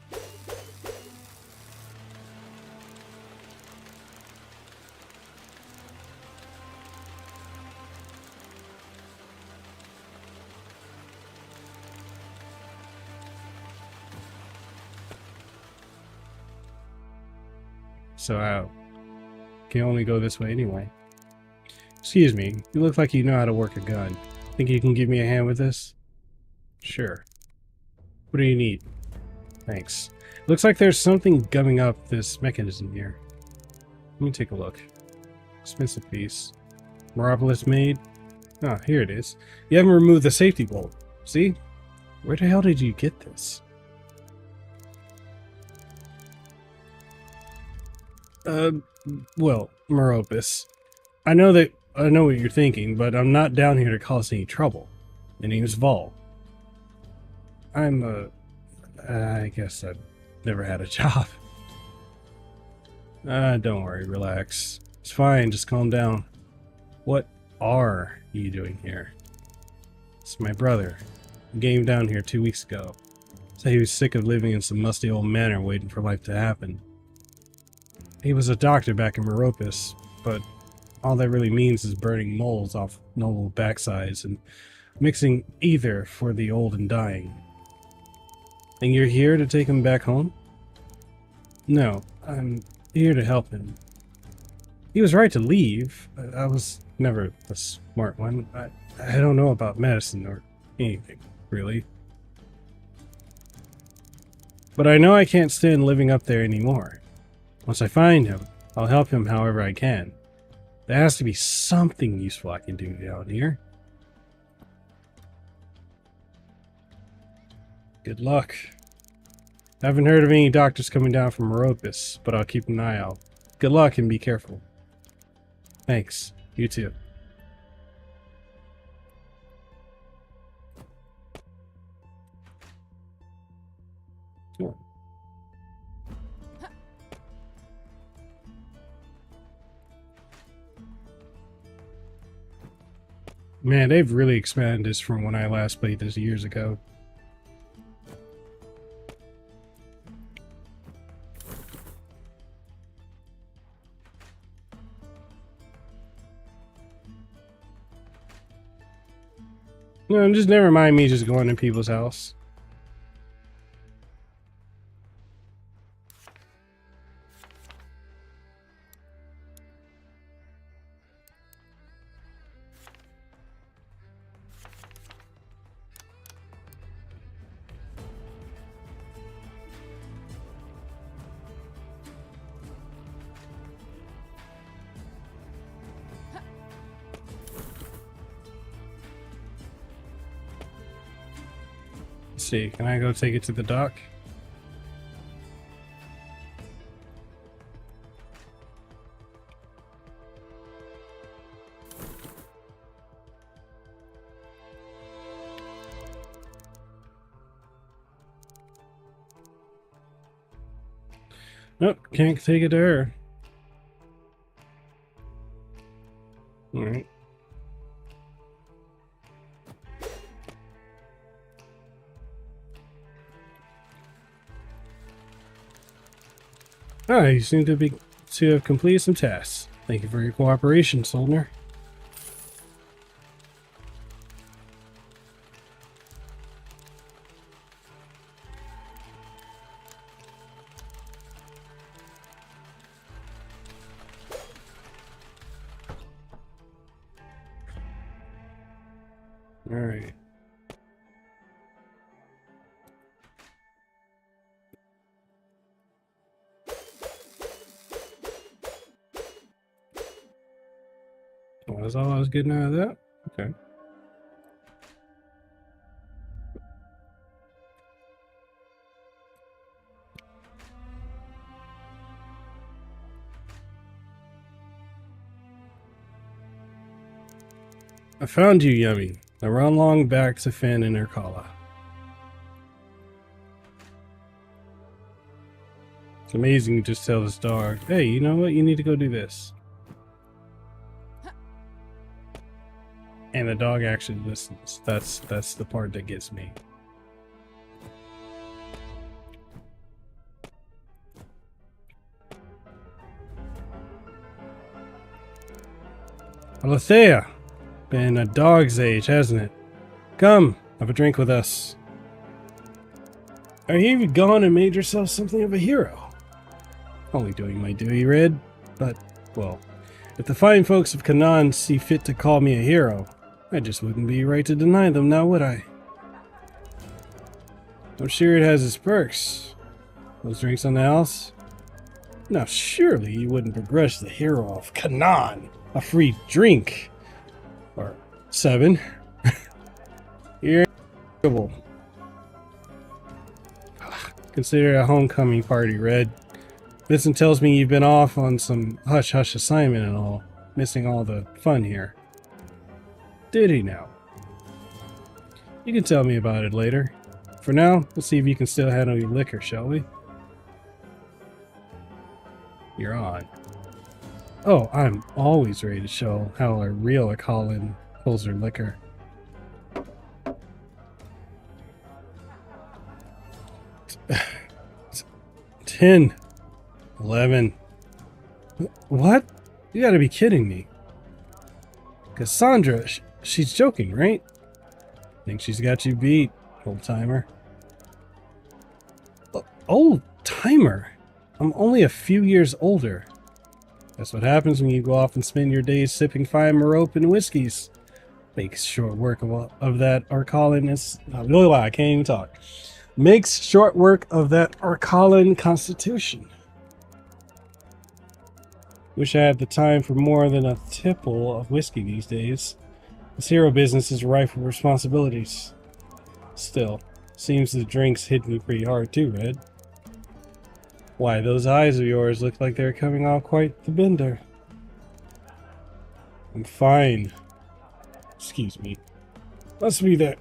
So I can only go this way anyway. Excuse me, you look like you know how to work a gun. Think you can give me a hand with this? Sure. What do you need? Thanks. Looks like there's something gumming up this mechanism here. Let me take a look. Expensive piece. Meropolis made? Ah, here it is. You haven't removed the safety bolt. See? Where the hell did you get this? Well, Meropis. I know what you're thinking, but I'm not down here to cause any trouble. My name's Vol. I guess I've never had a job. Don't worry, relax. It's fine, just calm down. What are you doing here? It's my brother. He came down here 2 weeks ago. Said he was sick of living in some musty old manor waiting for life to happen. He was a doctor back in Meropis, but all that really means is burning moles off noble backsides and mixing ether for the old and dying. And you're here to take him back home? No, I'm here to help him. He was right to leave. I was never a smart one. I don't know about medicine or anything, really. But I know I can't stand living up there anymore. Once I find him, I'll help him however I can. There has to be something useful I can do down here. Good luck. I haven't heard of any doctors coming down from Meropis, but I'll keep an eye out. Good luck and be careful. Thanks. You too. Cool. Man, they've really expanded this from when I last played this years ago. No, just never mind me just going to people's house. Let's see, can I go take it to the dock? Nope, can't take it there. Alright. Ah, you seem to have completed some tasks. Thank you for your cooperation, Soldier. Alright. Well, that's all I was getting out of that? Okay. I found you, Yummy. Now run along back to Finn and Urkala. It's amazing you just tell this dog, hey, you know what? You need to go do this. And the dog actually listens. That's the part that gets me. Alethea! Been a dog's age, hasn't it? Come, have a drink with us. Are you even gone and made yourself something of a hero? Only doing my duty, Red. But, well, if the fine folks of Canaan see fit to call me a hero, I just wouldn't be right to deny them now, would I? I'm sure it has its perks. Those drinks on the house? Now surely you wouldn't begrudge the hero of Canaan a free drink. Or 7. You're incredible. Consider it a homecoming party, Red. Vincent tells me you've been off on some hush-hush assignment and all, missing all the fun here. Did he now? You can tell me about it later. For now, let's see if you can still handle your liquor, shall we? You're on. Oh, I'm always ready to show how a real Akalin pulls her liquor. $10. $11. What? You gotta be kidding me. Cassandra, she's joking, right? Think she's got you beat, old timer. Old timer? I'm only a few years older. That's what happens when you go off and spend your days sipping fine Merope and whiskeys. Makes short work of that Arcalan is... really why I can't even talk. Makes short work of that Arcalan constitution. Wish I had the time for more than a tipple of whiskey these days. This hero business is rife with responsibilities. Still, seems the drinks hit me pretty hard too, Red. Why, those eyes of yours look like they're coming off quite the bender. I'm fine. Excuse me. Must be that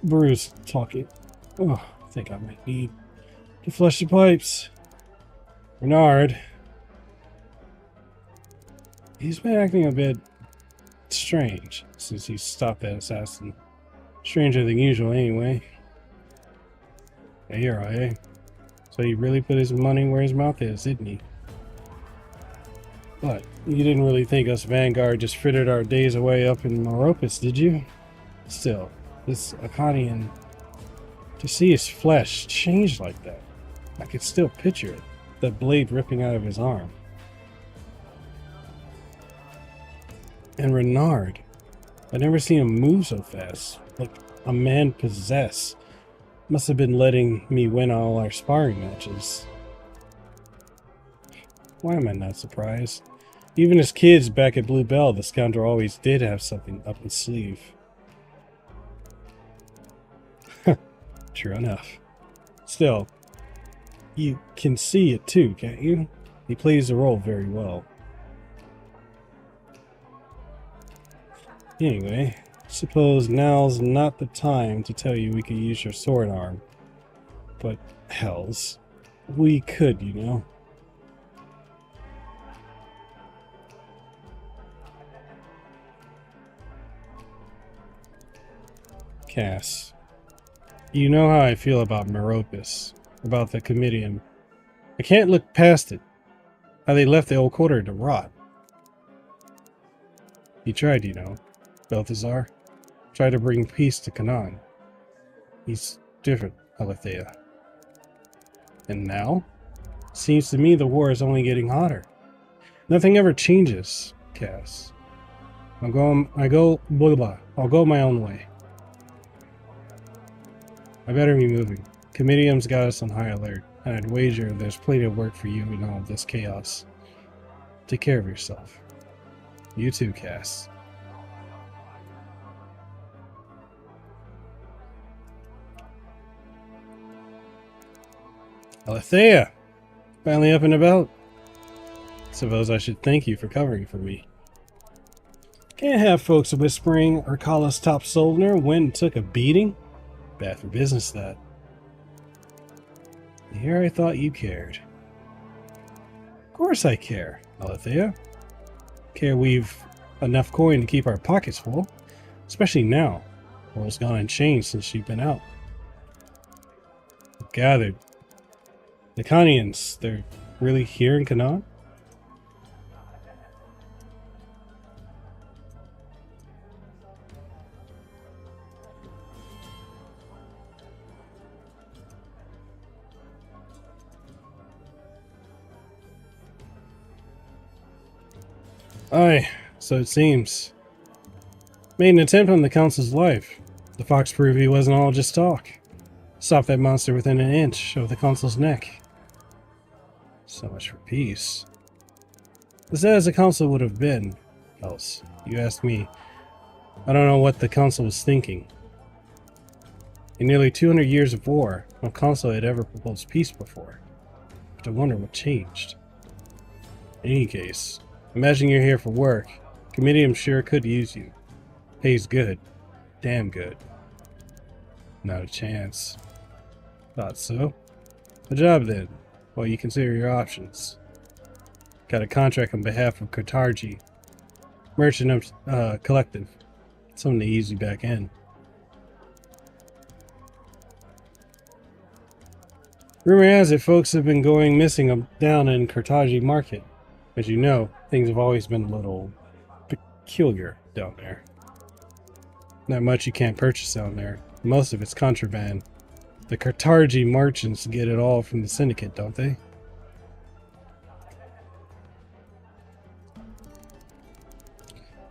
Bruce talking. Oh, I think I might need to flush the pipes. Bernard. He's been acting a bit strange since he stopped that assassin. Stranger than usual, anyway. A hero, eh? So he really put his money where his mouth is, didn't he? But you didn't really think us Vanguard just frittered our days away up in Meropis, did you? Still, this Akkadian, to see his flesh change like that, I could still picture it, that blade ripping out of his arm. And Renard, I'd never seen him move so fast, like a man possessed. Must have been letting me win all our sparring matches. Why am I not surprised? Even as kids back at Blue Bell, the scoundrel always did have something up his sleeve. True enough. Still, you can see it too, can't you? He plays the role very well. Anyway, suppose now's not the time to tell you we could use your sword arm. But, hells, we could, you know. Cass, you know how I feel about Meropis, about the Comitium. I can't look past it. How they left the old quarter to rot. He tried, you know. Balthazar tried to bring peace to Canaan. He's different, Alethea. And now? Seems to me the war is only getting hotter. Nothing ever changes, Cass. I'll go my own way. I better be moving. Comitium's got us on high alert, and I'd wager there's plenty of work for you in all of this chaos. Take care of yourself. You too, Cass. Alethea! Finally up and about. Suppose I should thank you for covering for me. Can't have folks whispering Arcala's top Soldner went and took a beating. Bad for business, that. Here I thought you cared. Of course I care, Alethea. Care we've enough coin to keep our pockets full. Especially now. World's gone unchanged since you've been out. Gathered. The Kanians, they're really here in Canaan? Aye, so it seems. Made an attempt on the Council's life. The fox proved he wasn't all just talk. Stopped that monster within an inch of the Council's neck. So much for peace. As sad as the Council would have been, else, you ask me, I don't know what the Council was thinking. In nearly 200 years of war, no Council had ever proposed peace before. But I wonder what changed. In any case, imagine you're here for work. Comitium sure could use you. Pays good. Damn good. Not a chance. Thought so. The job then. Well, you consider your options. Got a contract on behalf of Cartargi. Merchant of Collective. Something to ease you back in. Rumor has it folks have been going missing down in Cartargi Market. As you know, things have always been a little peculiar down there. Not much you can't purchase down there. Most of it's contraband. The Cartargi merchants get it all from the syndicate, don't they?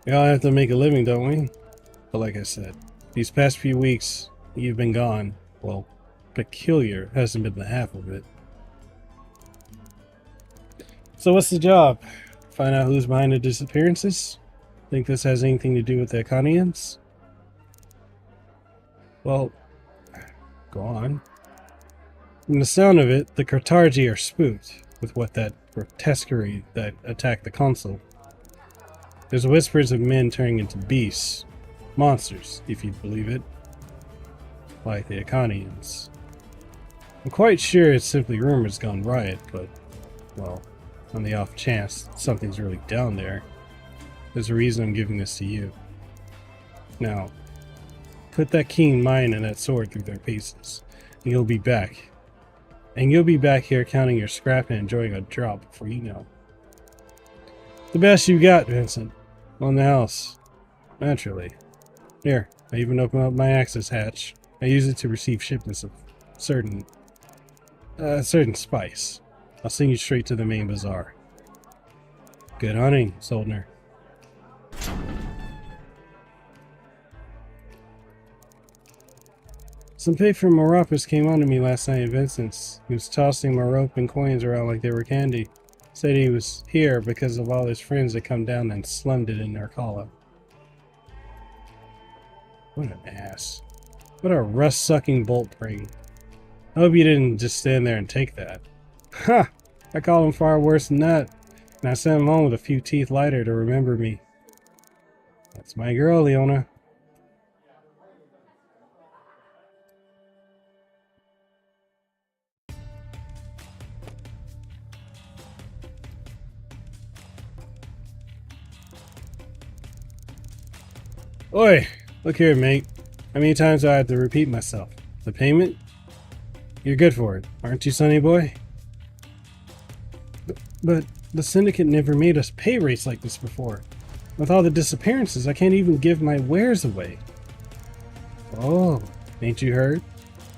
We all have to make a living, don't we? But like I said, these past few weeks you've been gone. Well, peculiar hasn't been the half of it. So what's the job? Find out who's behind the disappearances? Think this has anything to do with the Iconians? Well, go on. From the sound of it, the Cartargi are spooked with what that grotesquerie that attacked the consul. There's whispers of men turning into beasts. Monsters, if you believe it. Like the Iconians. I'm quite sure it's simply rumors gone riot, but, well, on the off chance something's really down there, there's a reason I'm giving this to you. Now, put that keen mind and that sword through their paces, and you'll be back. And you'll be back here counting your scrap and enjoying a drop before you know. The best you got, Vincent. On the house. Naturally. Here, I even opened up my access hatch. I use it to receive shipments of certain spice. I'll send you straight to the main bazaar. Good hunting, Soldner. Some pig from Marapis came on to me last night at Vincent's. He was tossing my rope and coins around like they were candy. Said he was here because of all his friends that come down and slummed it in Arcala. What an ass. What a rust-sucking bolt brain. I hope you didn't just stand there and take that. Ha! I called him far worse than that. And I sent him home with a few teeth lighter to remember me. That's my girl, Leona. Oi! Look here, mate. How many times do I have to repeat myself? The payment? You're good for it, aren't you, sonny boy? But the syndicate never made us pay rates like this before. With all the disappearances, I can't even give my wares away. Oh, ain't you heard?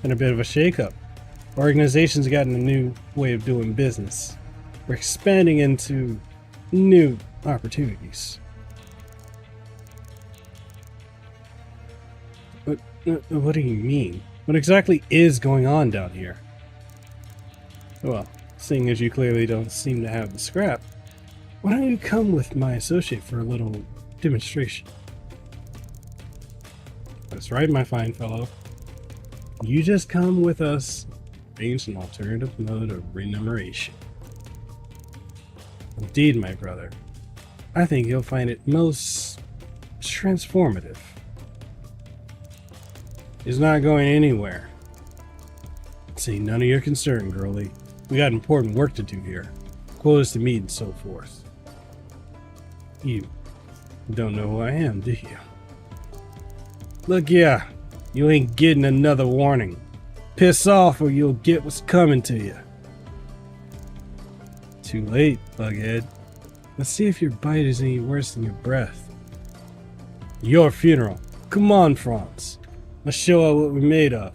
Been a bit of a shake-up. Organization's gotten a new way of doing business. We're expanding into new opportunities. What do you mean? What exactly is going on down here? Well, seeing as you clearly don't seem to have the scrap, why don't you come with my associate for a little demonstration? That's right, my fine fellow. You just come with us, arrange an alternative mode of remuneration. Indeed, my brother. I think you'll find it most transformative. He's not going anywhere. See, none of your concern, girlie. We got important work to do here. Quotas to meet and so forth. You don't know who I am, do you? Look, yeah, you ain't getting another warning. Piss off or you'll get what's coming to you. Too late, bughead. Let's see if your bite is any worse than your breath. Your funeral. Come on, Franz. Let's show her what we're made of.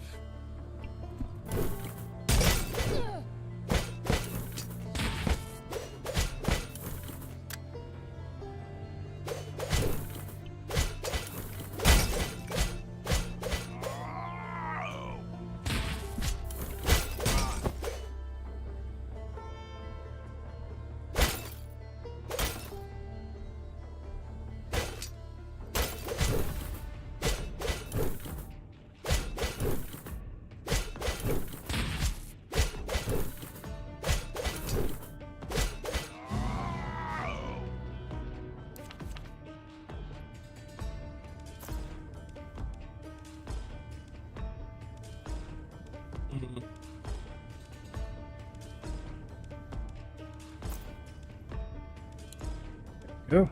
Go.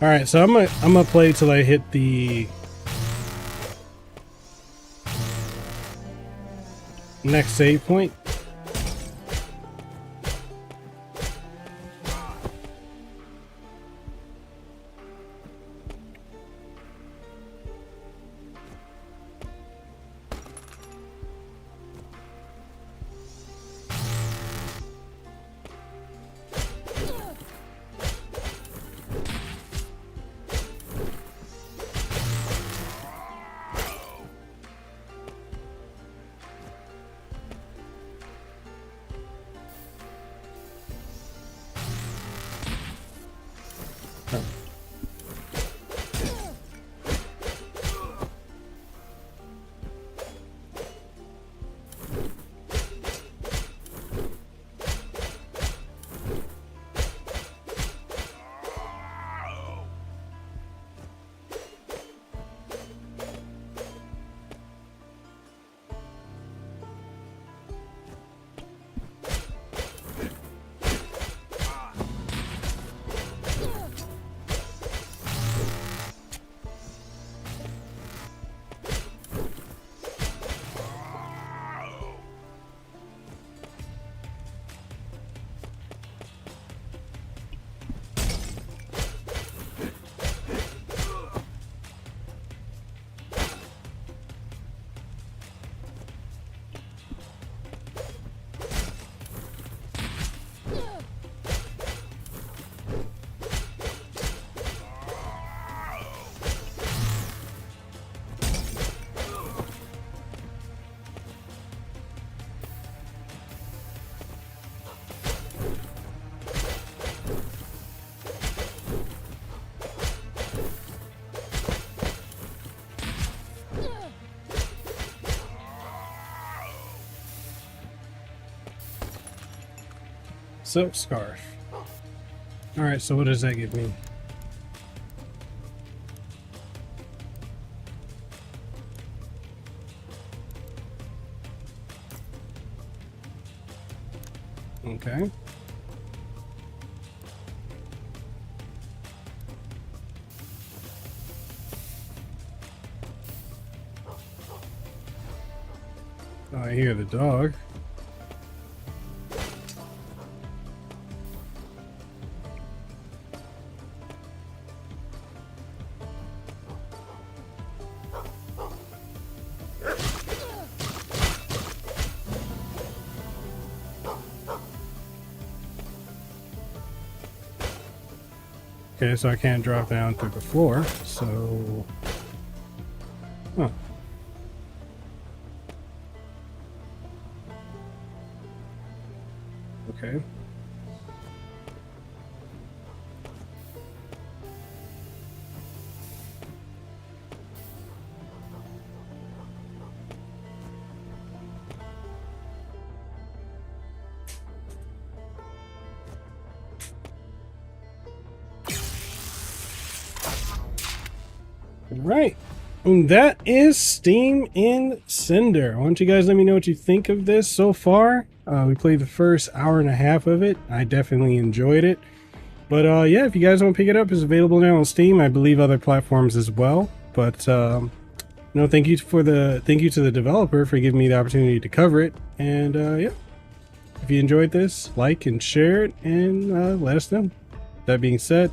All right, so I'm gonna play till I hit the next save point. Silk scarf. All right, so what does that give me? Okay. Oh, I hear the dog. Okay, so I can't drop down through the floor, so... Huh. Okay. Right. And that is Steam and Cinder. Why don't you guys let me know what you think of this so far? We played the first hour and a half of it. I definitely enjoyed it. But yeah, if you guys want to pick it up, it's available now on Steam. I believe other platforms as well. But no, thank you to the developer for giving me the opportunity to cover it. And yeah, if you enjoyed this, like and share it, and let us know. That being said,